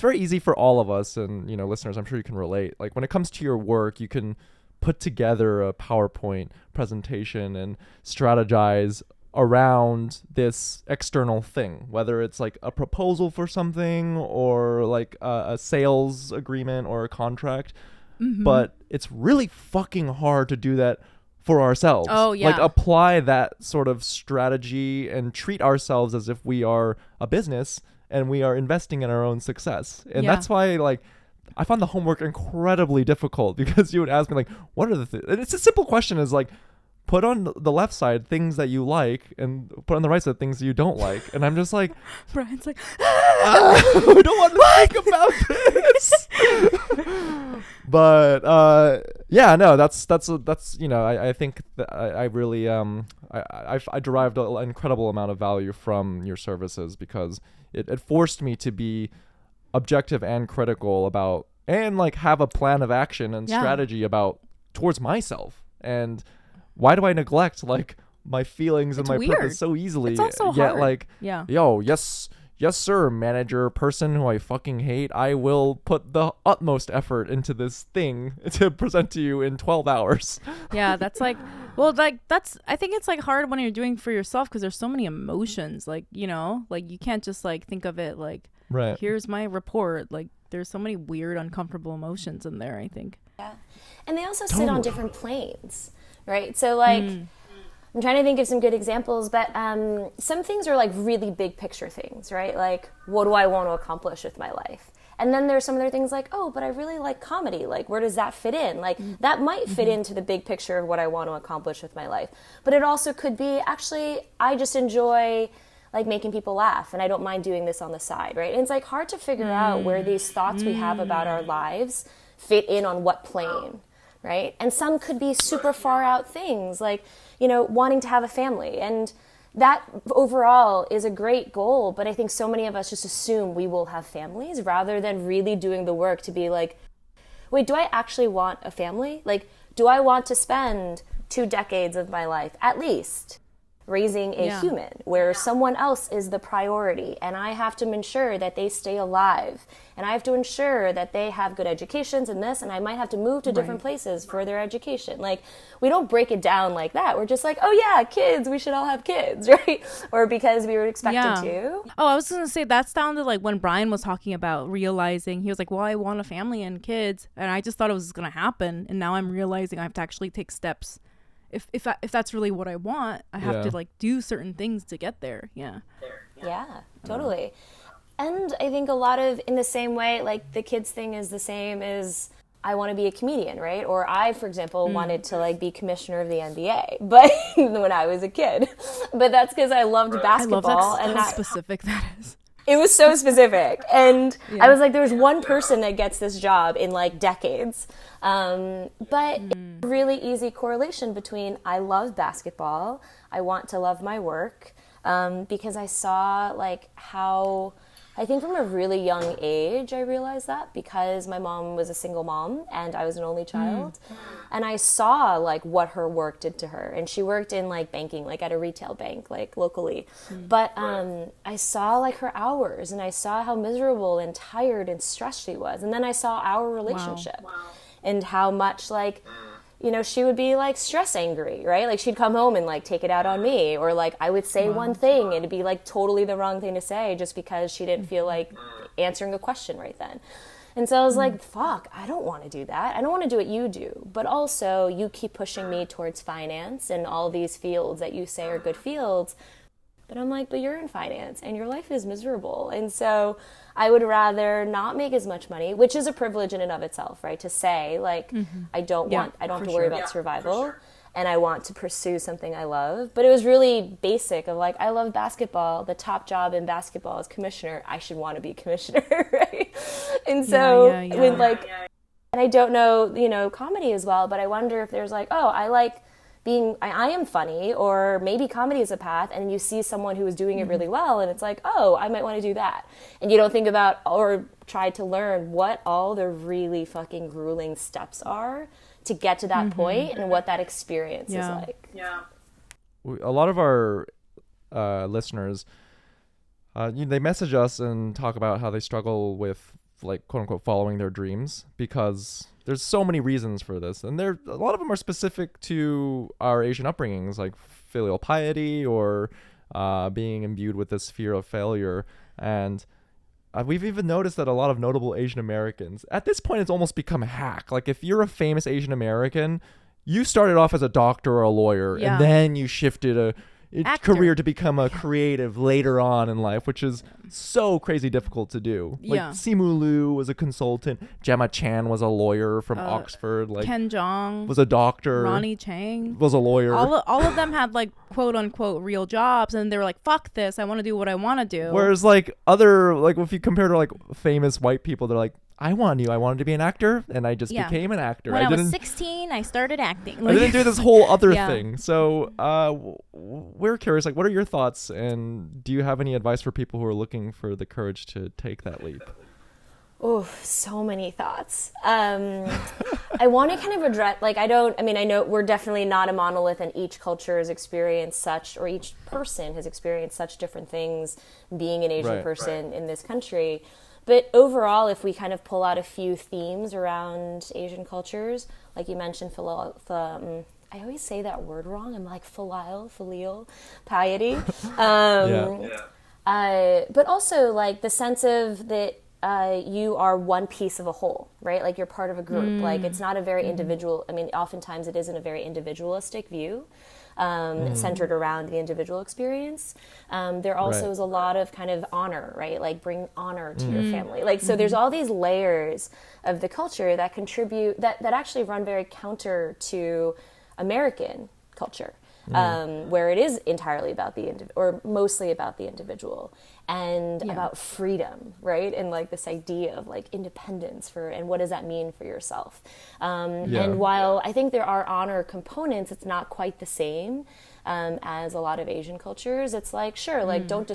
very easy for all of us, and listeners, I'm sure you can relate. Like when it comes to your work, you can put together a PowerPoint presentation and strategize around this external thing, whether it's like a proposal for something or like a sales agreement or a contract. But it's really fucking hard to do that for ourselves. Oh, yeah. Like apply that sort of strategy and treat ourselves as if we are a business and we are investing in our own success. And that's why like I found the homework incredibly difficult, because you would ask me like, what are the things? It's a simple question, is like, put on the left side things that you like and put on the right side things you don't like. And I'm just like, Brian's like, I don't want to think about this. But that's I think that I really I derived an incredible amount of value from your services, because it forced me to be objective and critical about, and like have a plan of action and strategy about towards myself. And why do I neglect like my feelings and my purpose so easily? It's also hard. Like, yes sir, manager person who I fucking hate, I will put the utmost effort into this thing to present to you in 12 hours. That's like, well, like I think it's like hard when you're doing for yourself, because there's so many emotions, like, like you can't just like think of it like, here's my report. Like there's so many weird, uncomfortable emotions in there, I think. Yeah. And they also sit on different planes, right? So like I'm trying to think of some good examples, but some things are like really big picture things, right? Like, what do I want to accomplish with my life? And then there's some other things like, oh, but I really like comedy. Like, where does that fit in? Like, that might fit into the big picture of what I want to accomplish with my life. But it also could be, actually, I just enjoy like making people laugh, and I don't mind doing this on the side, right? And it's like hard to figure out where these thoughts we have about our lives fit in on what plane, right? And some could be super far out things, like, you know, wanting to have a family. And that overall is a great goal, but I think so many of us just assume we will have families rather than really doing the work to be like, wait, do I actually want a family? Like, do I want to spend 2 decades of my life, at least, raising a human where someone else is the priority, and I have to ensure that they stay alive, and I have to ensure that they have good educations and this, and I might have to move to different places for their education. Like, we don't break it down like that. We're just like, oh yeah, kids, we should all have kids, right? Or because we were expected to. Oh, I was going to say, that sounded like when Brian was talking about realizing, he was like, well, I want a family and kids, and I just thought it was going to happen, and now I'm realizing I have to actually take steps. If that's really what I want, I have to like do certain things to get there. Yeah, totally. And I think a lot of, in the same way, like the kids thing is the same as I want to be a comedian, right? Or I, for example, wanted to like be commissioner of the NBA, but when I was a kid, but that's because I loved basketball. I love how specific that is. It was so specific. And I was like, there's one person that gets this job in like decades. But really easy correlation between I love basketball, I want to love my work, because I saw like how, I think from a really young age, I realized that because my mom was a single mom and I was an only child. And I saw like what her work did to her. And she worked in like banking, like at a retail bank, like locally. But I saw like her hours, and I saw how miserable and tired and stressed she was. And then I saw our relationship and how much like, you know, she would be like stress angry, right? Like she'd come home and like take it out on me, or like I would say one thing and it'd be like totally the wrong thing to say just because she didn't feel like answering a question right then. And so I was like, fuck, I don't want to do that. I don't want to do what you do. But also you keep pushing me towards finance and all these fields that you say are good fields. But I'm like, but you're in finance and your life is miserable. And so I would rather not make as much money, which is a privilege in and of itself, right? To say like, I don't have to worry about survival, and I want to pursue something I love. But it was really basic of like, I love basketball. The top job in basketball is commissioner. I should want to be commissioner, right? And so when like, and I don't know, you know, comedy as well, but I wonder if there's like, oh, I like being, I am funny, or maybe comedy is a path, and you see someone who is doing it really well, and it's like, oh, I might want to do that. And you don't think about or try to learn what all the really fucking grueling steps are to get to that point and what that experience is like. Yeah. A lot of our listeners, they message us and talk about how they struggle with like quote unquote following their dreams, because there's so many reasons for this, and a lot of them are specific to our Asian upbringings, like filial piety or being imbued with this fear of failure. And we've even noticed that a lot of notable Asian Americans, at this point, it's almost become a hack. Like if you're a famous Asian American, you started off as a doctor or a lawyer, and then you shifted a career to become a creative later on in life, which is so crazy difficult to do. Like Simu Liu was a consultant, Gemma Chan was a lawyer from Oxford, like Ken Jeong was a doctor, Ronnie Chang was a lawyer. All of them had like quote unquote real jobs, and they were like, fuck this, I want to do what I want to do. Whereas like other, like if you compare to like famous white people, they're like, I wanted to be an actor, and I just became an actor. When I was 16, I started acting. I didn't do this whole other thing. So we're curious, like, what are your thoughts, and do you have any advice for people who are looking for the courage to take that leap? Oh, so many thoughts. I want to kind of address, like, I know we're definitely not a monolith, and each culture has experienced such, or each person has experienced such different things being an Asian person in this country. But overall, if we kind of pull out a few themes around Asian cultures, like you mentioned, I always say that word wrong. I'm like filial piety. But also like the sense of that you are one piece of a whole, right? Like you're part of a group. Like it's not a very individual. I mean, oftentimes it isn't a very individualistic view. centered around the individual experience. There also is a lot of kind of honor, right? Like bring honor to your family. Like, so there's all these layers of the culture that contribute, that actually run very counter to American culture. Where it is entirely about the or mostly about the individual and about freedom, right? And like this idea of like independence and what does that mean for yourself? And while I think there are honor components, it's not quite the same as a lot of Asian cultures. It's like, sure, like don't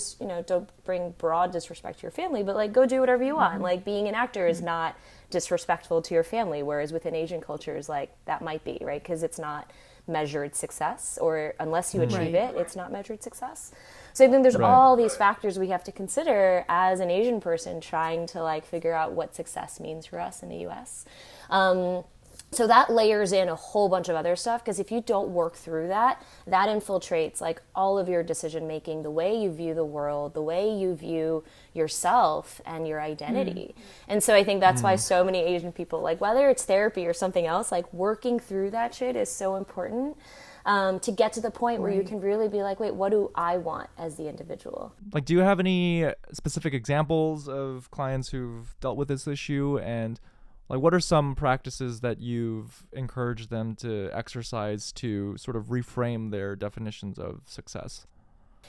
bring broad disrespect to your family, but like go do whatever you want. Like being an actor is not disrespectful to your family, whereas within Asian cultures, like that might be, right? Because it's not measured success, or unless you achieve it, it's not measured success. So I think there's all these factors we have to consider as an Asian person trying to like figure out what success means for us in the US. So that layers in a whole bunch of other stuff, because if you don't work through that infiltrates like all of your decision making, the way you view the world, the way you view yourself and your identity. And so I think that's why so many Asian people, like whether it's therapy or something else, like working through that shit is so important to get to the point where you can really be like, wait, what do I want as the individual? Like, do you have any specific examples of clients who've dealt with this issue, and like, what are some practices that you've encouraged them to exercise to sort of reframe their definitions of success?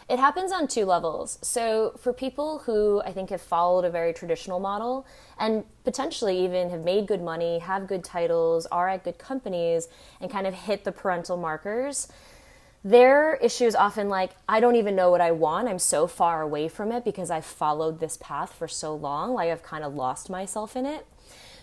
It happens on two levels. So for people who I think have followed a very traditional model and potentially even have made good money, have good titles, are at good companies, and kind of hit the parental markers, their issue is often like, I don't even know what I want. I'm so far away from it because I've followed this path for so long. Like I've kind of lost myself in it.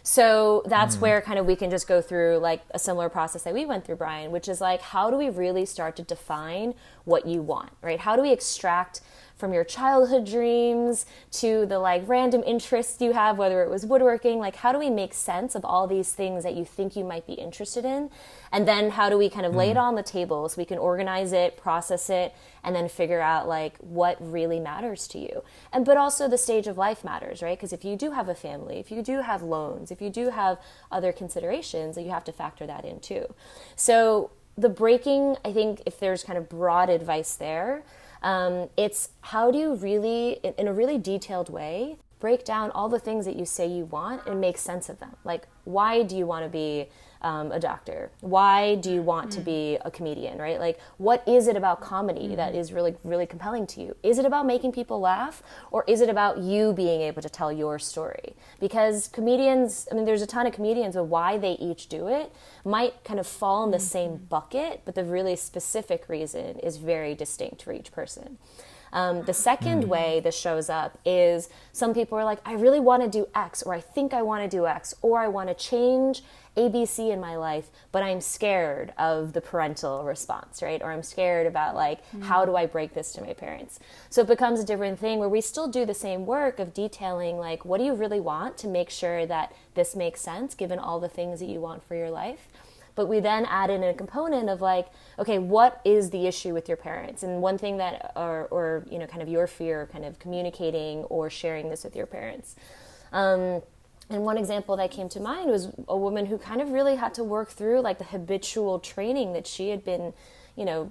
So that's where kind of we can just go through like a similar process that we went through, Brian, which is like, how do we really start to define what you want, right? How do we extract from your childhood dreams to the like random interests you have, whether it was woodworking, like how do we make sense of all these things that you think you might be interested in? And then how do we kind of lay it on the table so we can organize it, process it, and then figure out like what really matters to you. But also the stage of life matters, right? Because if you do have a family, if you do have loans, if you do have other considerations, you have to factor that in too. So the breaking, I think if there's kind of broad advice there, it's how do you really, in a really detailed way, break down all the things that you say you want and make sense of them. Like, why do you want to be a doctor? Why do you want to be a comedian, right? Like, what is it about comedy that is really, really compelling to you? Is it about making people laugh, or is it about you being able to tell your story? Because comedians, I mean, there's a ton of comedians, but why they each do it might kind of fall in the same bucket, but the really specific reason is very distinct for each person. The second way this shows up is some people are like, I really want to do X, or I think I want to do X, or I want to change ABC in my life, but I'm scared of the parental response, right? Or I'm scared about like, how do I break this to my parents? So it becomes a different thing where we still do the same work of detailing like, what do you really want to make sure that this makes sense given all the things that you want for your life? But we then add in a component of like, okay, what is the issue with your parents? And one thing that, or you know, kind of your fear of kind of communicating or sharing this with your parents. And one example that came to mind was a woman who kind of really had to work through like the habitual training that she had been, you know,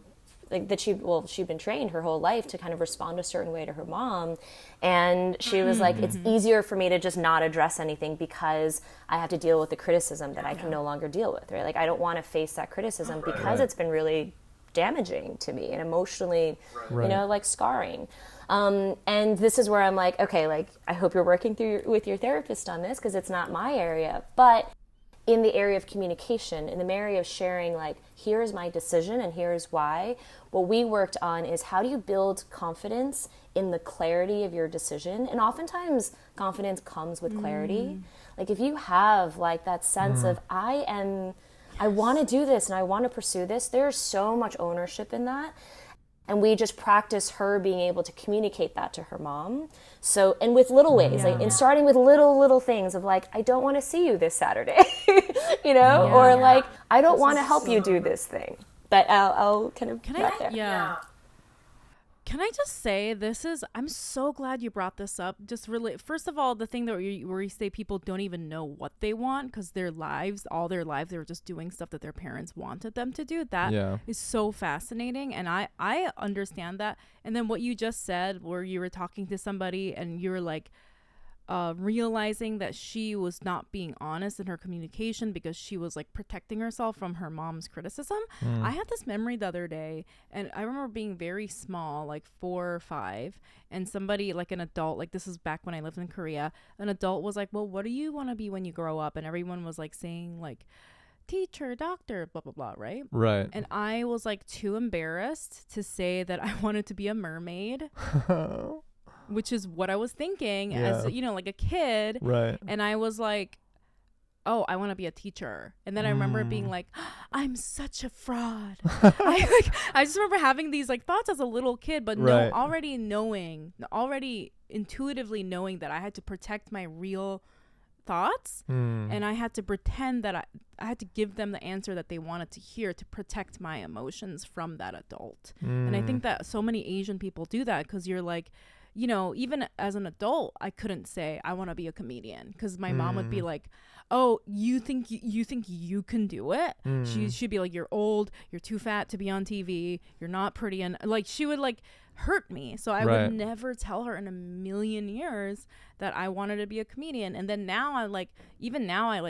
like that she'd been trained her whole life to kind of respond a certain way to her mom. And she was like, it's easier for me to just not address anything because I have to deal with the criticism that I can no longer deal with, right? Like I don't want to face that criticism because it's been really damaging to me and emotionally, you know, like scarring. And this is where I'm like, okay, like I hope you're working through with your therapist on this because it's not my area, but in the area of communication, in the area of sharing, like, here's my decision and here's why, what we worked on is how do you build confidence in the clarity of your decision? And oftentimes confidence comes with clarity. Like if you have like that sense of I want to do this and I want to pursue this, there's so much ownership in that. And we just practice her being able to communicate that to her mom. So, and with little ways, like, and starting with little things of like, I don't want to see you this Saturday, you know, or like, I don't want to help you do this thing. But I'll kind of get there. Yeah. Can I just say I'm so glad you brought this up. Just really, first of all, the thing that where you say people don't even know what they want because all their lives, they were just doing stuff that their parents wanted them to do. That is so fascinating. And I understand that. And then what you just said, where you were talking to somebody and you were like, realizing that she was not being honest in her communication because she was like protecting herself from her mom's criticism. I had this memory the other day, and I remember being very small, like 4 or 5, and somebody, like an adult, like this is back when I lived in Korea, an adult was like, well, what do you want to be when you grow up? And everyone was like saying like teacher, doctor, blah blah blah, right? And I was like too embarrassed to say that I wanted to be a mermaid. Which is what I was thinking as, you know, like a kid. Right. And I was like, oh, I want to be a teacher. And then I remember being like, I'm such a fraud. I just remember having these like thoughts as a little kid, but already intuitively knowing that I had to protect my real thoughts. And I had to pretend that I had to give them the answer that they wanted to hear to protect my emotions from that adult. And I think that so many Asian people do that because you're like, you know, even as an adult, I couldn't say I want to be a comedian because my mom would be like, oh, you think you can do it? She'd be like, you're old, you're too fat to be on TV, you're not pretty, and like she would like hurt me. So I would never tell her in a million years that I wanted to be a comedian. And then now I like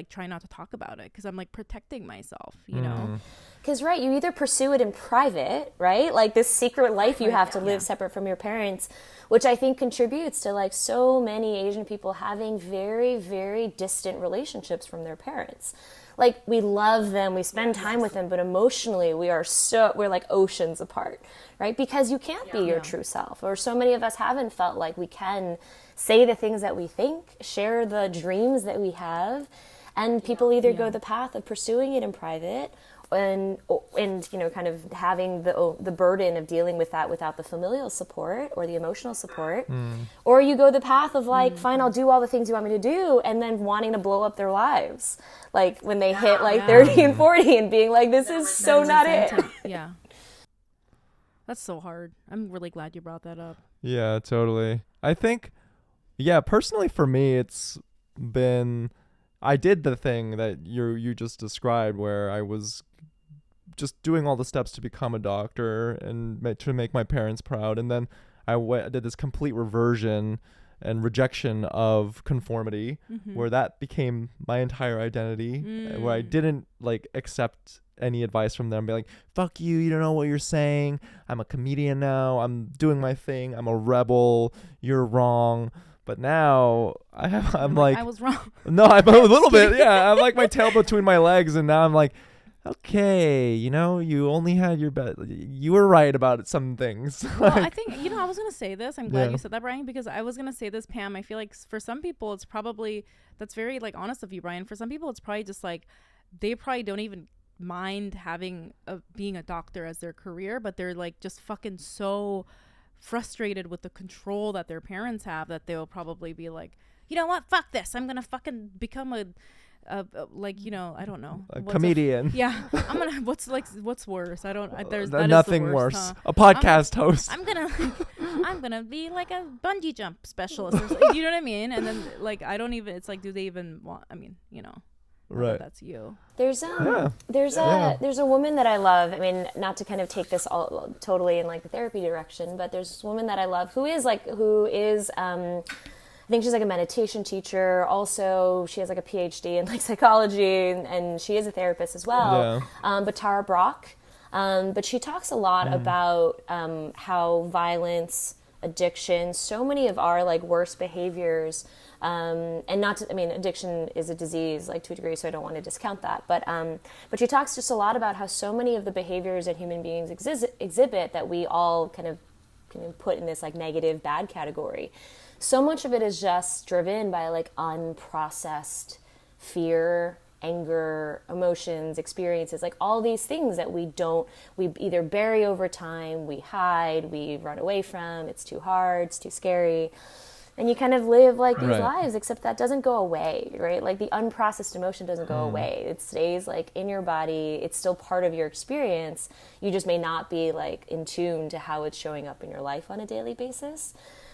try not to talk about it because I'm like protecting myself, you know. Because you either pursue it in private, right, like this secret life you have to live separate from your parents, which I think contributes to like so many Asian people having very, very distant relationships from their parents. Like we love them, we spend time with them, but emotionally we're like oceans apart, right? Because you can't be your true self. Or so many of us haven't felt like we can say the things that we think, share the dreams that we have, and people either go the path of pursuing it in private and you know, kind of having the burden of dealing with that without the familial support or the emotional support, or you go the path of like, fine, I'll do all the things you want me to do, and then wanting to blow up their lives, like when they hit like 30 and 40 and being like, this is so not it. Yeah, that's so hard. I'm really glad you brought that up. Yeah, totally. I think, personally for me, it's been, I did the thing that you just described where I was just doing all the steps to become a doctor and to make my parents proud. And then I did this complete reversion and rejection of conformity, where that became my entire identity, where I didn't like accept any advice from them, be like, fuck you don't know what you're saying, I'm a comedian now, I'm doing my thing, I'm a rebel, you're wrong. But now I'm like, I was wrong. No, I'm a little bit, I'm like my tail between my legs, and now I'm like, okay, you know, you only had your bet. You were right about some things. Well, I think, you know, I was going to say this. I'm glad you said that, Brian, because I was going to say this, Pam. I feel like for some people, it's probably, that's very like honest of you, Brian. For some people, it's probably just like, they probably don't even mind having being a doctor as their career, but they're like just fucking so frustrated with the control that their parents have that they'll probably be like, you know what, fuck this, I'm gonna fucking become a like, you know, I don't know, a comedian. I'm gonna what's worse, I don't there's nothing the worse, huh? A podcast host. I'm gonna be like a bungee jump specialist or something, you know what I mean? And then like I don't even, it's like, do they even want, I mean, you know, right, that's you. There's a woman that I love. I mean, not to kind of take this all totally in like the therapy direction, but there's this woman that I love who is I think she's like a meditation teacher. Also, she has like a PhD in like psychology, and she is a therapist as well. But Tara Brach. But she talks a lot about how violence, addiction, so many of our like worst behaviors, and not to, I mean, addiction is a disease like to a degree, so I don't want to discount that. But she talks just a lot about how so many of the behaviors that human beings exhibit that we all kind of put in this like negative, bad category. So much of it is just driven by like unprocessed fear, anger, emotions, experiences, like all these things that we either bury over time, we hide, we run away from, it's too hard, it's too scary. And you kind of live like these lives, except that doesn't go away, right? Like the unprocessed emotion doesn't go away. It stays like in your body. It's still part of your experience. You just may not be like in tune to how it's showing up in your life on a daily basis.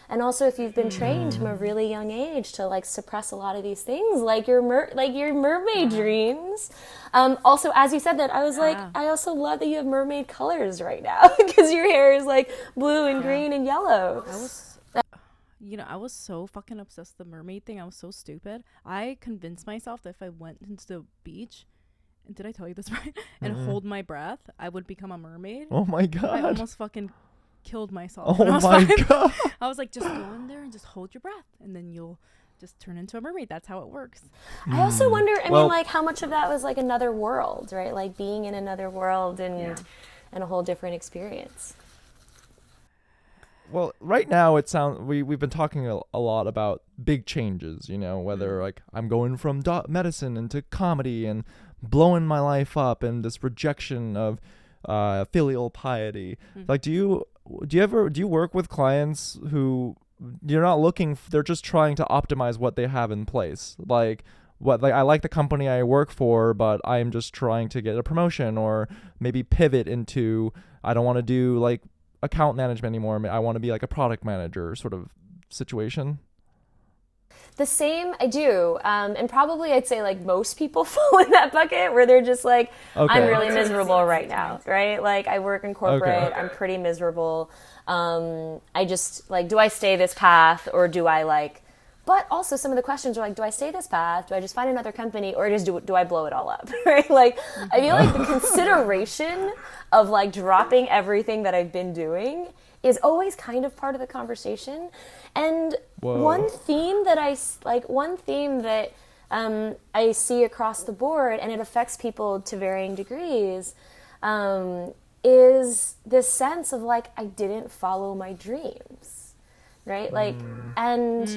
And also, if you've been trained from a really young age to like suppress a lot of these things, like your mermaid dreams. Also, as you said that, I was like, I also love that you have mermaid colors right now because your hair is like blue and green and yellow. I was so fucking obsessed with the mermaid thing. I was so stupid. I convinced myself that if I went into the beach, and did I tell you this right? And hold my breath, I would become a mermaid. Oh my God. I almost fucking killed myself. Oh my God. I was like, just go in there and just hold your breath, and then you'll just turn into a mermaid. That's how it works. I also wonder, I mean, like how much of that was like another world, right? Like being in another world and a whole different experience. Well, right now it sounds we've been talking a lot about big changes, whether like I'm going from medicine into comedy and blowing my life up and this rejection of filial piety. Like, do you work with clients who you're not looking they're just trying to optimize what they have in place? Like I like the company I work for, but I am just trying to get a promotion or maybe pivot into I don't want to do like account management anymore. I want to be like a product manager sort of situation. The same, I do. And probably I'd say like most people fall in that bucket where they're just like, I'm really miserable right now, right? Like I work in corporate, I'm pretty miserable. I just like, do I stay this path or do I like, but also some of the questions are like, do I stay this path? Do I just find another company or just do I blow it all up, right? Like I feel like the consideration of like dropping everything that I've been doing is always kind of part of the conversation. And one theme that I see across the board, and it affects people to varying degrees, is this sense of like, I didn't follow my dreams, right? Like, and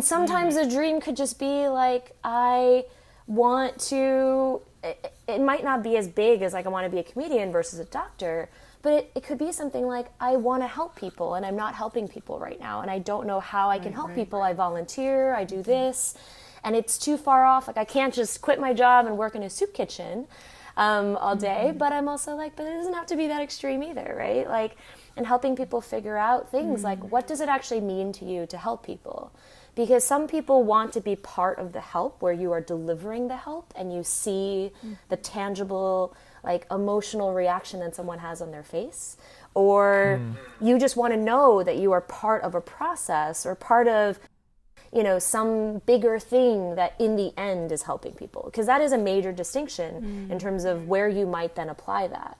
sometimes a dream could just be like, I want to, it might not be as big as like, I want to be a comedian versus a doctor, but it could be something like, I want to help people and I'm not helping people right now. And I don't know how I can help people. I volunteer, I do this, and it's too far off. Like I can't just quit my job and work in a soup kitchen all day. But I'm also like, but it doesn't have to be that extreme either, right? Like, and helping people figure out things like, what does it actually mean to you to help people? Because some people want to be part of the help where you are delivering the help and you see the tangible like emotional reaction that someone has on their face, or you just want to know that you are part of a process or part of, some bigger thing that in the end is helping people. Because that is a major distinction in terms of where you might then apply that.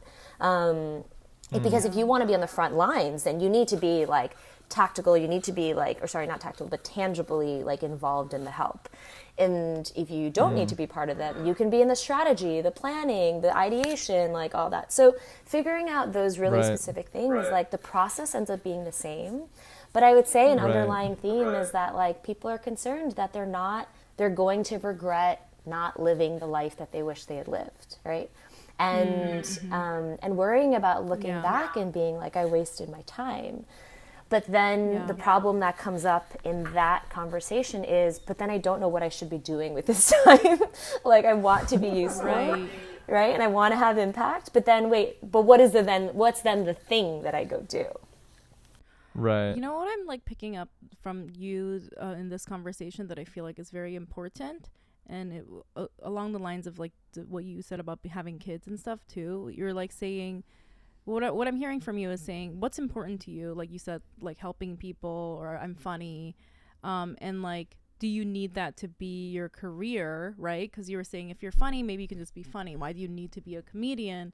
Because if you want to be on the front lines, then you need to be like tactical, you need to be like, or sorry, not tactical, but tangibly like involved in the help. And if you don't need to be part of that, you can be in the strategy, the planning, the ideation, like all that. So figuring out those really specific things, like the process ends up being the same. But I would say an underlying theme is that like people are concerned that they're going to regret not living the life that they wish they had lived, right? And and worrying about looking back and being like, I wasted my time. But then the problem that comes up in that conversation is, but then I don't know what I should be doing with this time. Like I want to be useful, right? And I want to have impact. But then what's then the thing that I go do? Right. You know what I'm like picking up from you in this conversation that I feel like is very important, and along the lines of like what you said about having kids and stuff too. You're like saying, what I'm hearing from you is saying what's important to you, like you said, like helping people or I'm funny, and like, do you need that to be your career, right? Because you were saying if you're funny, maybe you can just be funny. Why do you need to be a comedian?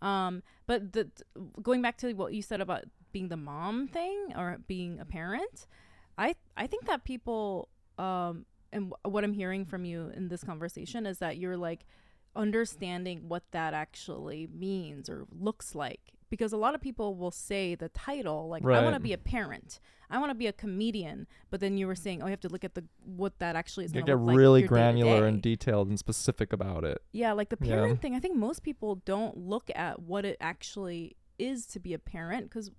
But going back to what you said about being the mom thing or being a parent, I think that people and what I'm hearing from you in this conversation is that you're like understanding what that actually means or looks like, because a lot of people will say the title like I want to be a parent, I want to be a comedian, but then you were saying, oh, you have to look at what that actually is going to look like. Get really granular and detailed and specific about it. Yeah, like the parent thing, I think most people don't look at what it actually is to be a parent, because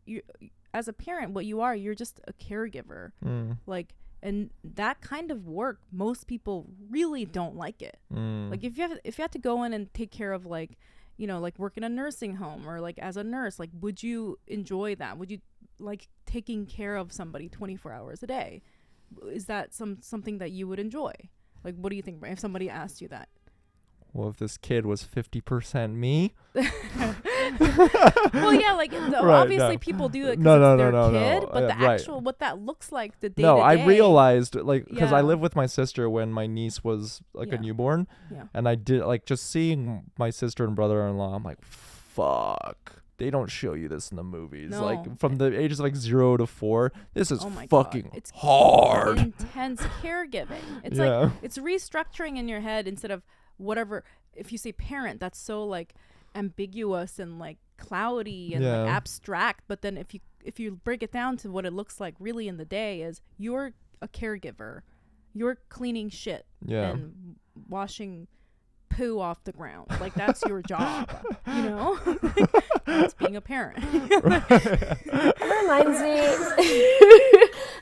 as a parent, what you are, you're just a caregiver. Like, and that kind of work, most people really don't like it. Like if you have to go in and take care of, like, you know, like work in a nursing home or like as a nurse, like, would you enjoy that? Would you like taking care of somebody 24 hours a day? Is that something that you would enjoy? Like, what do you think if somebody asked you that? Well, if this kid was 50% me. Well, yeah, like obviously people do it because it's their kid, but the actual what that looks like the day to day. No, I realized, like, because I lived with my sister when my niece was like a newborn, and I did, like, just seeing my sister and brother-in-law, I'm like, fuck. They don't show you this in the movies. No. Like, from the ages like 0 to 4, this is fucking it's hard. Intense caregiving. It's like it's restructuring in your head instead of whatever. If you say parent, that's so like ambiguous and like cloudy and like abstract. But then if you break it down to what it looks like really in the day, is you're a caregiver. You're cleaning shit and washing poo off the ground. Like, that's your job, you know? That's being a parent.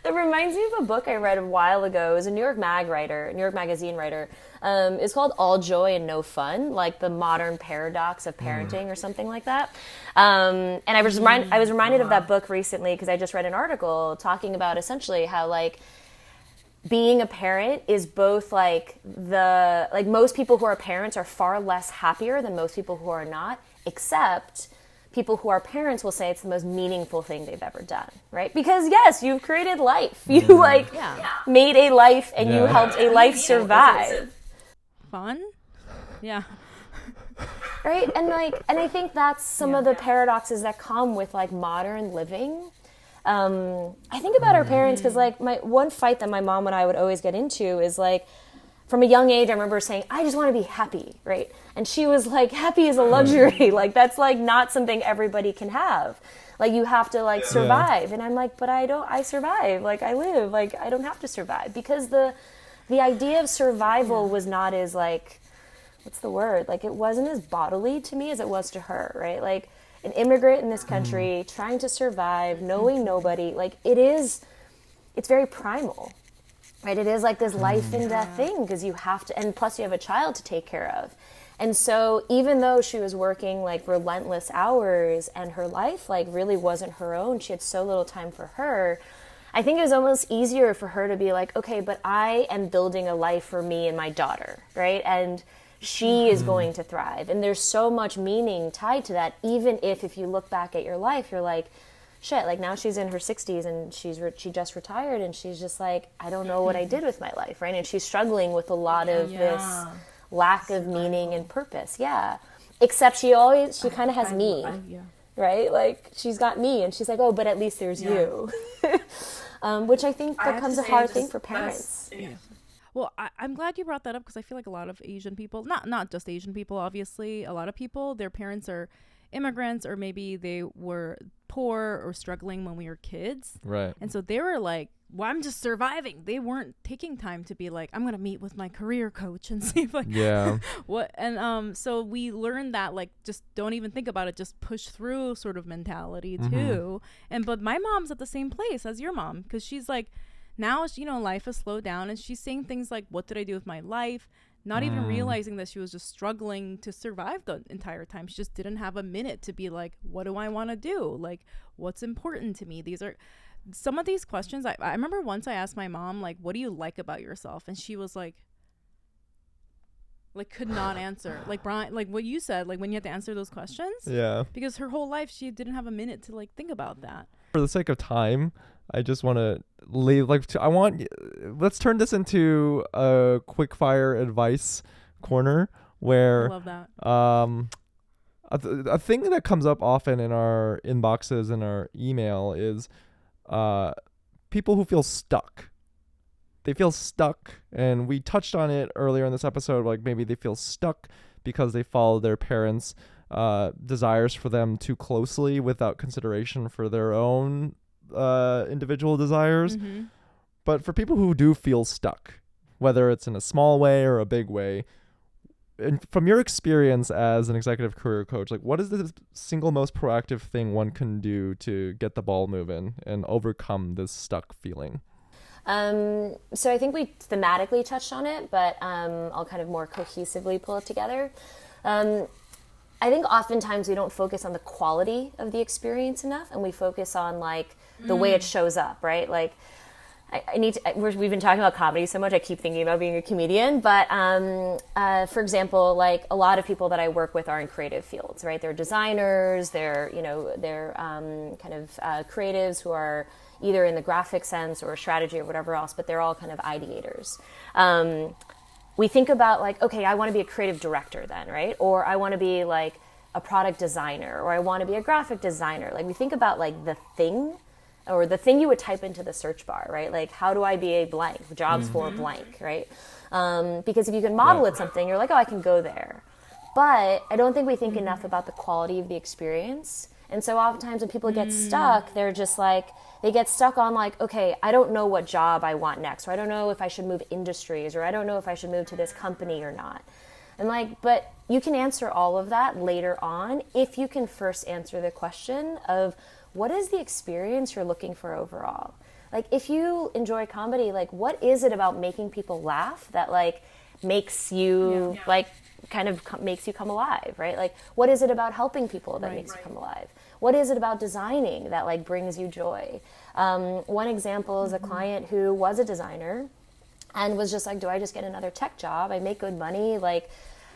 It reminds me of a book I read a while ago. It was a New York Magazine writer. It's called All Joy and No Fun, like the modern paradox of parenting or something like that. And I was reminded of that book recently because I just read an article talking about essentially how, like, being a parent is both like most people who are parents are far less happier than most people who are not, except people who are parents will say it's the most meaningful thing they've ever done, right? Because yes, you've created life. You made a life and you helped a life survive. Fun? Yeah. Right? And I think that's some of the paradoxes that come with like modern living. I think about our parents because, like, my one fight that my mom and I would always get into is, like, from a young age, I remember saying, I just want to be happy, right? And she was like, happy is a luxury. Like, that's, like, not something everybody can have. Like, you have to, like, survive. And I'm like, but I survive. Like, I live. Like, I don't have to survive. Because the idea of survival was not as, like, what's the word? Like, it wasn't as bodily to me as it was to her, right? Like, an immigrant in this country, trying to survive, knowing nobody, like, it's very primal, right? It is like this life and death thing because you have to, and plus you have a child to take care of. And so even though she was working like relentless hours and her life like really wasn't her own, she had so little time for her, I think it was almost easier for her to be like, okay, but I am building a life for me and my daughter, right? And she is going to thrive. And there's so much meaning tied to that, even if you look back at your life, you're like, shit, like now she's in her 60s and she just retired and she's just like, I don't know what I did with my life, right? And she's struggling with a lot of this lack of meaning and purpose. Yeah. Except she kind of has me, right? Like she's got me and she's like, oh, but at least there's you. Which I think becomes a hard thing for parents. Well, I'm glad you brought that up because I feel like a lot of Asian people, not just Asian people, obviously, a lot of people, their parents are immigrants or maybe they were poor or struggling when we were kids. Right. And so they were like, well, I'm just surviving. They weren't taking time to be like, I'm going to meet with my career coach and see if what. And so we learned that, like, just don't even think about it. Just push through sort of mentality too. But my mom's at the same place as your mom because she's like, now, you know, life has slowed down and she's saying things like, what did I do with my life? Not even realizing that she was just struggling to survive the entire time. She just didn't have a minute to be like, what do I want to do? Like, what's important to me? These are some of these questions. I remember once I asked my mom, like, what do you like about yourself? And she was like could not answer. Like, Brian, like what you said, like when you had to answer those questions. Yeah. Because her whole life, she didn't have a minute to like think about that. For the sake of time, I just want to leave, let's turn this into a quick fire advice corner where I love that. A thing that comes up often in our inboxes and our email is people who feel stuck. They feel stuck, and we touched on it earlier in this episode, like maybe they feel stuck because they follow their parents' desires for them too closely without consideration for their own individual desires. But for people who do feel stuck, whether it's in a small way or a big way, from your experience as an executive career coach, like what is the single most proactive thing one can do to get the ball moving and overcome this stuck feeling? So I think we thematically touched on it, but I'll kind of more cohesively pull it together. I think oftentimes we don't focus on the quality of the experience enough, and we focus on like the way it shows up, right? Like we've been talking about comedy so much, I keep thinking about being a comedian, but for example, like a lot of people that I work with are in creative fields, right? They're designers, they're kind of creatives who are either in the graphic sense or strategy or whatever else, but they're all kind of ideators. We think about like, okay, I want to be a creative director then, right? Or I want to be like a product designer, or I want to be a graphic designer. Like we think about like the thing, or the thing you would type into the search bar, right? Like, how do I be a blank? Jobs for blank, right? Because if you can model it something, you're like, oh, I can go there. But I don't think we think enough about the quality of the experience. And so oftentimes when people get stuck, they're just like, they get stuck on like, okay, I don't know what job I want next, or I don't know if I should move industries, or I don't know if I should move to this company or not. And like, but you can answer all of that later on if you can first answer the question of what is the experience you're looking for overall? Like if you enjoy comedy, like what is it about making people laugh that like makes you like kind of makes you come alive, right? Like what is it about helping people that makes you come alive? What is it about designing that like brings you joy? One example is a client who was a designer and was just like, do I just get another tech job? I make good money, like,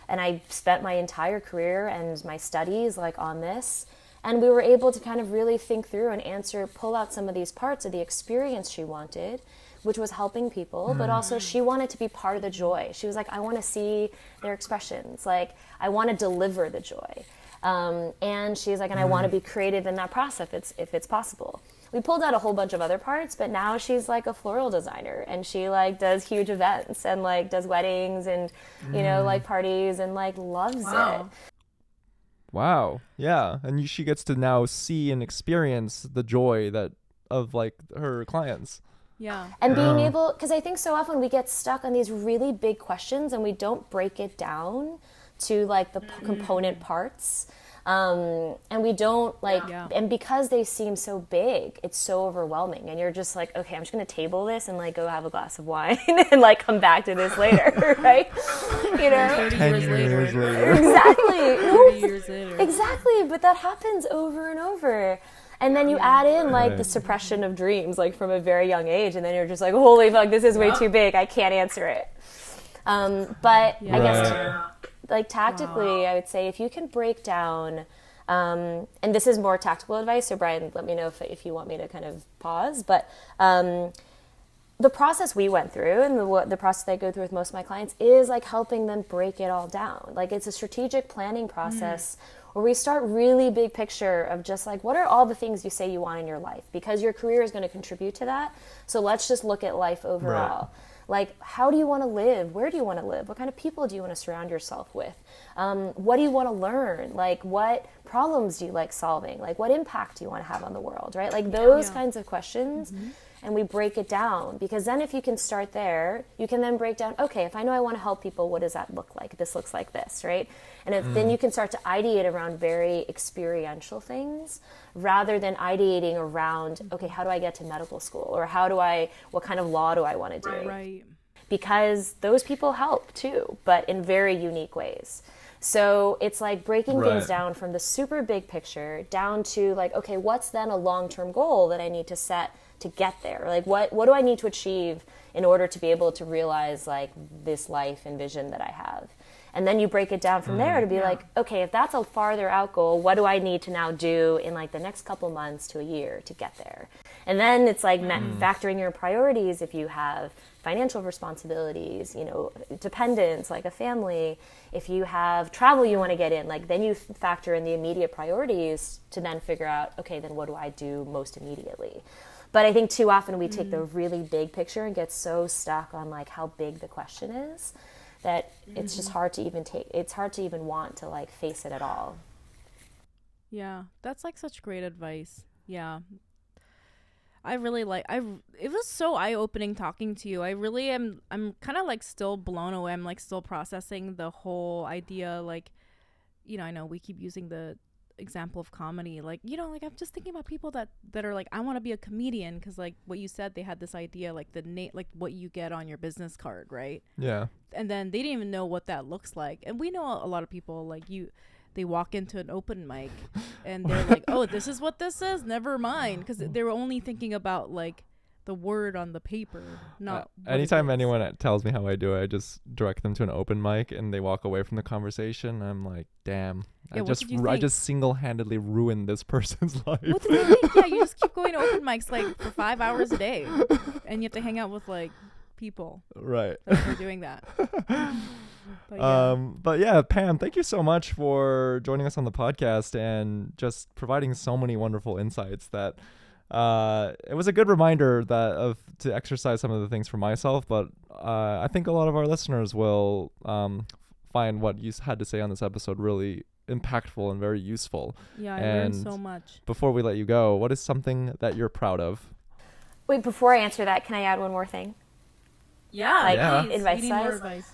and I spent my entire career and my studies like on this. And we were able to kind of really think through and pull out some of these parts of the experience she wanted, which was helping people, but also she wanted to be part of the joy. She was like, I want to see their expressions. Like, I want to deliver the joy. And she's like, and I want to be creative in that process if it's possible. We pulled out a whole bunch of other parts, but now she's like a floral designer, and she like does huge events and like does weddings and, you know, like parties and like loves it. Wow. Yeah. And she gets to now see and experience the joy that of like her clients. Yeah. And being able, because I think so often we get stuck on these really big questions and we don't break it down to like the component parts. And we don't like, and because they seem so big, it's so overwhelming. And you're just like, okay, I'm just going to table this and like go have a glass of wine and like come back to this later, right? You know? 10 years later. Exactly. 30 years later. Exactly. But that happens over and over. And then you add in like the suppression of dreams, like from a very young age. And then you're just like, holy fuck, this is way too big. I can't answer it. But I guess like tactically, I would say if you can break down, and this is more tactical advice, so Brian, let me know if you want me to kind of pause, but the process we went through and the process that I go through with most of my clients is like helping them break it all down. Like it's a strategic planning process where we start really big picture of just like, what are all the things you say you want in your life? Because your career is going to contribute to that. So let's just look at life overall. Right. Like, how do you want to live? Where do you want to live? What kind of people do you want to surround yourself with? What do you want to learn? Like, what problems do you like solving? Like, what impact do you want to have on the world, right? Like, those kinds of questions. And we break it down, because then if you can start there, you can then break down, okay, if I know I want to help people, what does that look like? This looks like this, right? And then you can start to ideate around very experiential things rather than ideating around, okay, how do I get to medical school? Or what kind of law do I want to do? Right. Because those people help too, but in very unique ways. So it's like breaking things down from the super big picture down to like, okay, what's then a long-term goal that I need to set to get there? Like what do I need to achieve in order to be able to realize like this life and vision that I have? And then you break it down from there to be like, okay, if that's a farther out goal, what do I need to now do in like the next couple months to a year to get there? And then it's like factoring your priorities. If you have financial responsibilities, you know, dependents, like a family, if you have travel you want to get in, like then you factor in the immediate priorities to then figure out, okay, then what do I do most immediately? But I think too often we take the really big picture and get so stuck on like how big the question is that it's just hard to even want to like face it at all. Yeah, that's like such great advice. Yeah. I really it was so eye-opening talking to you. I'm kind of like still blown away. I'm like still processing the whole idea. Like, I know we keep using the example of comedy. Like, like I'm just thinking about people that are like, I want to be a comedian, because like what you said, they had this idea, like like what you get on your business card, right? Yeah. And then they didn't even know what that looks like. And we know a lot of people like they walk into an open mic and they're like, oh, this is what this is? Never mind. Because they were only thinking about like the word on the paper, not anytime anyone tells me how I do it, I just direct them to an open mic and they walk away from the conversation. I'm like, damn, Yeah, I just single-handedly ruined this person's life. What did you think? Yeah, you just keep going to open mics like for 5 hours a day, and you have to hang out with like people Right. that are doing that. But yeah, Pam, thank you so much for joining us on the podcast and just providing so many wonderful insights that it was a good reminder to exercise some of the things for myself, but I think a lot of our listeners will find what you had to say on this episode really impactful and very useful. Yeah, I learned so much. Before we let you go, what is something that you're proud of? Wait, before I answer that, can I add one more thing? Yeah, like please. Advice.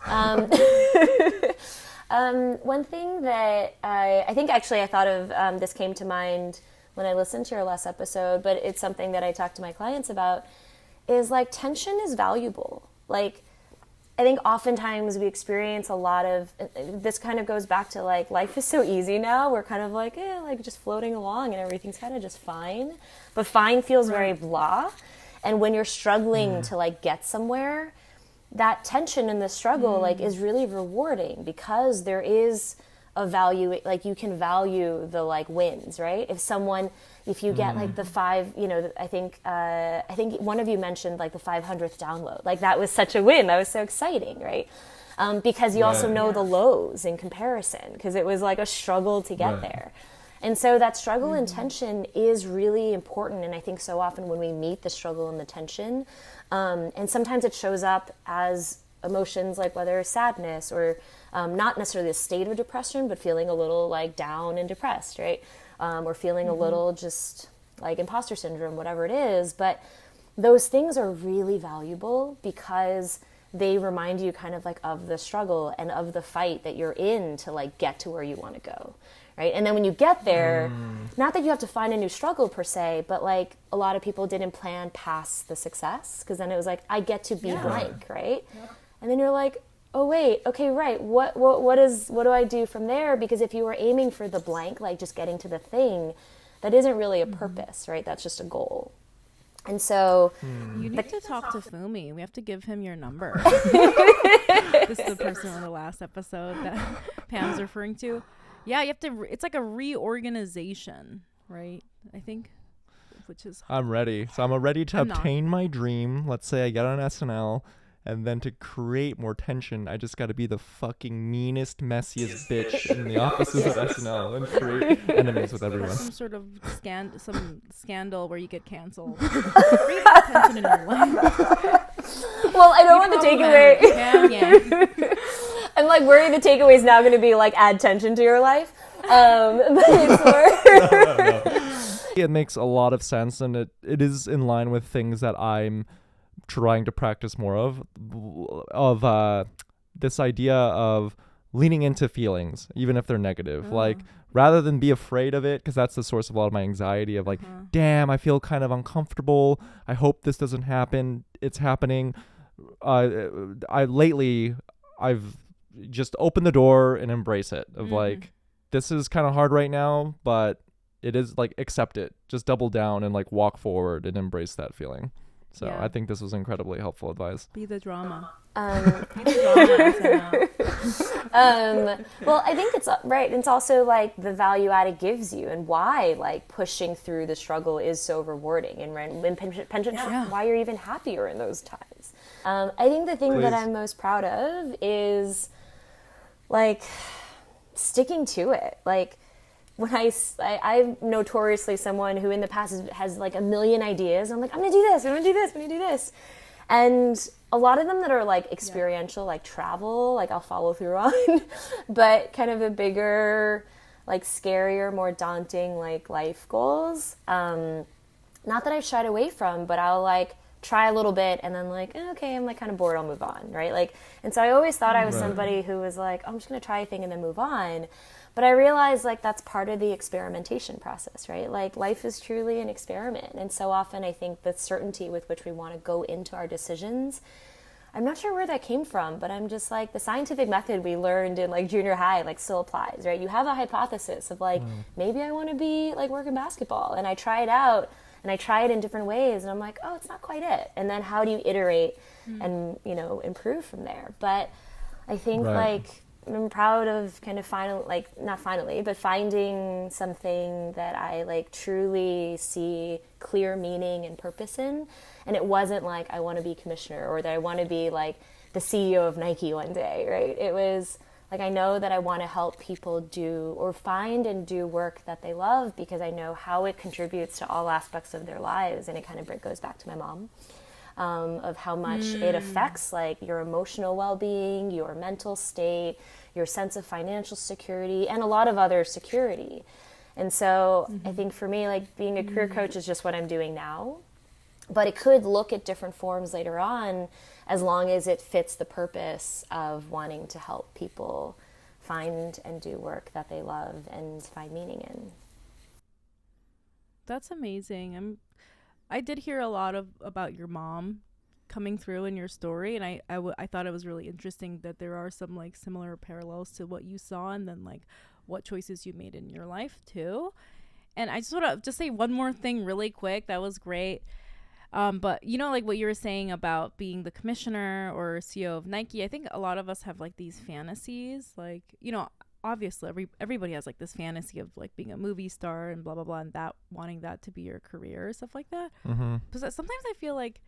One thing that I think actually I thought of, this came to mind when I listened to your last episode, but it's something that I talk to my clients about, is like tension is valuable. Like, I think oftentimes we experience a lot of, this kind of goes back to like, life is so easy now. We're kind of like, like just floating along and everything's kind of just fine. But fine feels very blah. And when you're struggling to like get somewhere, that tension in the struggle like is really rewarding, because there is a value, like you can value the like wins, right? If you get like the 5, I think one of you mentioned like the 500th download, like that was such a win. That was so exciting, right? Because you also know the lows in comparison, because it was like a struggle to get there. And so that struggle and tension is really important. And I think so often when we meet the struggle and the tension, and sometimes it shows up as emotions like whether it's sadness or not necessarily a state of depression, but feeling a little like down and depressed, right? Or feeling a little just like imposter syndrome, whatever it is. But those things are really valuable because they remind you kind of like of the struggle and of the fight that you're in to like get to where you want to go. Right. And then when you get there, not that you have to find a new struggle per se, but like a lot of people didn't plan past the success, because then it was like, I get to be blank. Right. Yep. And then you're like, oh, wait. OK, right. What do I do from there? Because if you were aiming for the blank, like just getting to the thing, that isn't really a purpose. Right. That's just a goal. And so you need to talk to Fumi. We have to give him your number. This is the person on the last episode that Pam's referring to. Yeah, you have to. It's like a reorganization, right? I think, which is. I'm ready. So I'm ready to obtain my dream. Let's say I get on SNL, and then to create more tension, I just got to be the fucking meanest, messiest bitch in the offices of SNL and create enemies with everyone. Some sort of scandal where you get canceled. Create more tension in your life. Well, I don't want the takeaway. Pam Yang. I'm like worried the takeaway is now going to be like add tension to your life. But it's more. It makes a lot of sense, and it is in line with things that I'm trying to practice more of this idea of leaning into feelings, even if they're negative. Like, rather than be afraid of it, because that's the source of a lot of my anxiety of like, damn, I feel kind of uncomfortable. I hope this doesn't happen. It's happening. I've just open the door and embrace it of like, this is kind of hard right now, but it is like, accept it, just double down and like walk forward and embrace that feeling. So I think this was incredibly helpful advice. Be the drama. Well, I think it's right. It's also like the value add it gives you, and why like pushing through the struggle is so rewarding, and why you're even happier in those times. I think the thing that I'm most proud of is like sticking to it. Like when I'm notoriously someone who in the past has like a million ideas. I'm like, I'm gonna do this, I'm gonna do this, I'm gonna do this. And a lot of them that are like experiential, like travel, like I'll follow through on, but kind of a bigger, like scarier, more daunting, like life goals. not that I've shied away from, but I'll like try a little bit and then like, okay, I'm like kind of bored, I'll move on, right? Like, and so I always thought I was somebody who was like, I'm just going to try a thing and then move on. But I realized like that's part of the experimentation process, right? Like life is truly an experiment. And so often I think the certainty with which we want to go into our decisions, I'm not sure where that came from, but I'm just like the scientific method we learned in like junior high like still applies, right? You have a hypothesis of like, maybe I want to be like working basketball, and I try it out and I try it in different ways and I'm like, oh, it's not quite it. And then how do you iterate and, you know, improve from there? But I think like I'm proud of kind of not finally, but finding something that I like truly see clear meaning and purpose in. And it wasn't like I want to be commissioner or that I want to be like the CEO of Nike one day, right? It was like I know that I want to help people do or find and do work that they love because I know how it contributes to all aspects of their lives. And it kind of goes back to my mom. Of how much it affects like your emotional well-being, your mental state, your sense of financial security, and a lot of other security. And so I think for me, like being a career coach is just what I'm doing now, but it could look at different forms later on as long as it fits the purpose of wanting to help people find and do work that they love and find meaning in. That's amazing. I did hear a lot about your mom coming through in your story, and I thought it was really interesting that there are some like similar parallels to what you saw and then like what choices you made in your life too. And I just want to just say one more thing really quick. That was great. But you know, like what you were saying about being the commissioner or CEO of Nike, I think a lot of us have like these fantasies, like, you know, obviously everybody has like this fantasy of like being a movie star and blah blah blah, and that wanting that to be your career, stuff like that. Because sometimes I feel like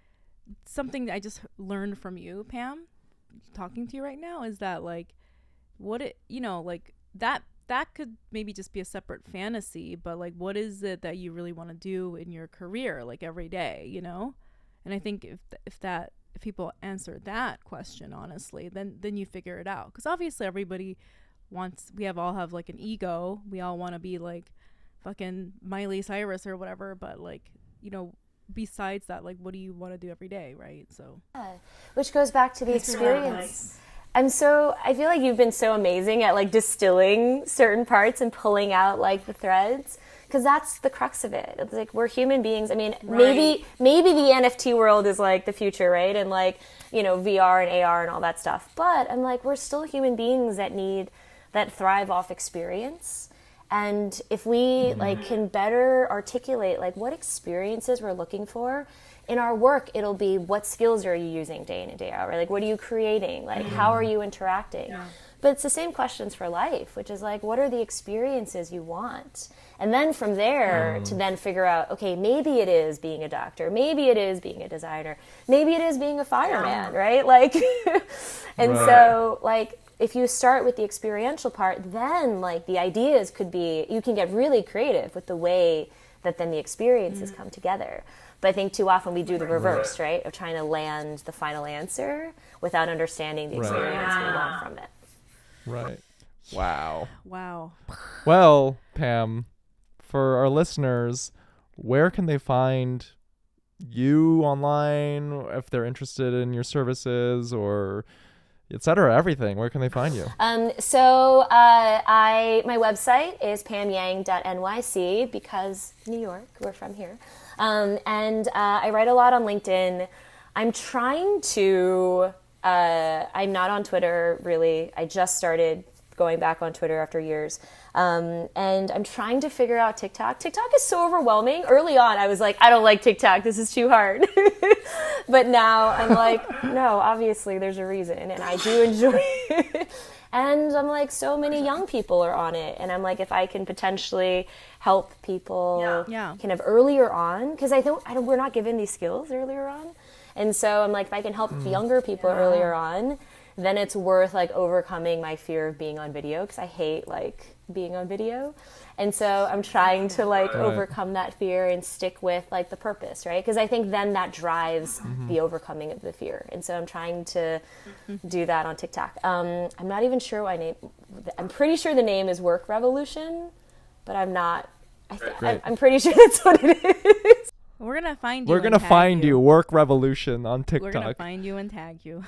something that I just learned from you, Pam, talking to you right now, is that like what it, you know, like that could maybe just be a separate fantasy, but like what is it that you really want to do in your career like every day, you know? And I think if people answer that question honestly, then you figure it out. Because obviously everybody all have like an ego. We all want to be like fucking Miley Cyrus or whatever, but like, you know, besides that, like what do you want to do every day, right? So which goes back to the experience. I feel like you've been so amazing at like distilling certain parts and pulling out like the threads, because that's the crux of it. It's like we're human beings. I mean, maybe the NFT world is like the future, right? And like, you know, VR and AR and all that stuff. But I'm like, we're still human beings that thrive off experience. And if we like can better articulate like what experiences we're looking for in our work, it'll be what skills are you using day in and day out, right? Like what are you creating? Like how are you interacting? Yeah. But it's the same questions for life, which is like what are the experiences you want? And then from there to then figure out, okay, maybe it is being a doctor, maybe it is being a designer, maybe it is being a fireman, right? Like and so like if you start with the experiential part, then like the ideas could be, you can get really creative with the way that then the experiences come together. But I think too often we do the reverse, right? Of trying to land the final answer without understanding the experience we want from it. Right. Wow. Wow. Well, Pam, for our listeners, where can they find you online if they're interested in your services or etc., everything? Where can they find you? My website is pamyang.nyc because New York, we're from here. And I write a lot on LinkedIn. I'm trying to, I'm not on Twitter really. I just started going back on Twitter after years. And I'm trying to figure out TikTok. TikTok is so overwhelming. Early on, I was like, I don't like TikTok. This is too hard. But now I'm like, no, obviously there's a reason. And I do enjoy it. And I'm like, so many young people are on it. And I'm like, if I can potentially help people kind of earlier on, because we're not given these skills earlier on. And so I'm like, if I can help younger people earlier on, then it's worth like overcoming my fear of being on video, because I hate like being on video. And so I'm trying to like overcome that fear and stick with like the purpose, right? Because I think then that drives the overcoming of the fear. And so I'm trying to do that on TikTok. I'm not even sure I'm pretty sure the name is Work Revolution, but I'm not. I'm pretty sure that's what it is. We're gonna find you. We're gonna find you. Work Revolution on TikTok. We're gonna find you and tag you.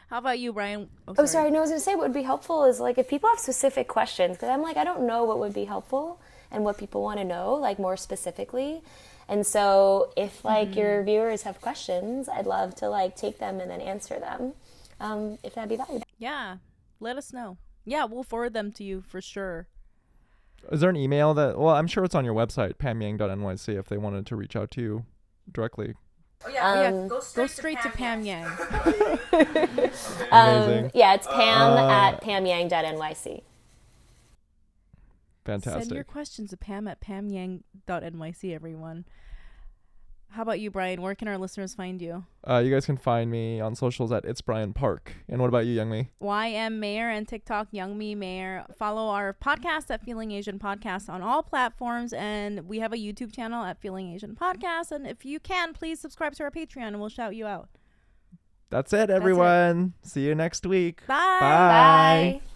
How about you, Brian? Oh, sorry. No, I was gonna say what would be helpful is like if people have specific questions, because I'm like I don't know what would be helpful and what people want to know like more specifically. And so if like your viewers have questions, I'd love to like take them and then answer them. If that'd be valuable. Yeah, let us know. Yeah, we'll forward them to you for sure. Is there an email that? Well, I'm sure it's on your website, pamyang.nyc, if they wanted to reach out to you directly. Oh yeah, go straight to Pam Yang. Amazing. Yeah, it's Pam at pamyang.nyc. Fantastic. Send your questions to Pam at pamyang.nyc, everyone. How about you, Brian? Where can our listeners find you? You guys can find me on socials at It's Brian Park. And what about you, Youngmi? YM Mayer and TikTok, Youngmi Mayer. Follow our podcast at Feeling Asian Podcast on all platforms. And we have a YouTube channel at Feeling Asian Podcast. And if you can, please subscribe to our Patreon and we'll shout you out. That's it, everyone. See you next week. Bye. Bye. Bye.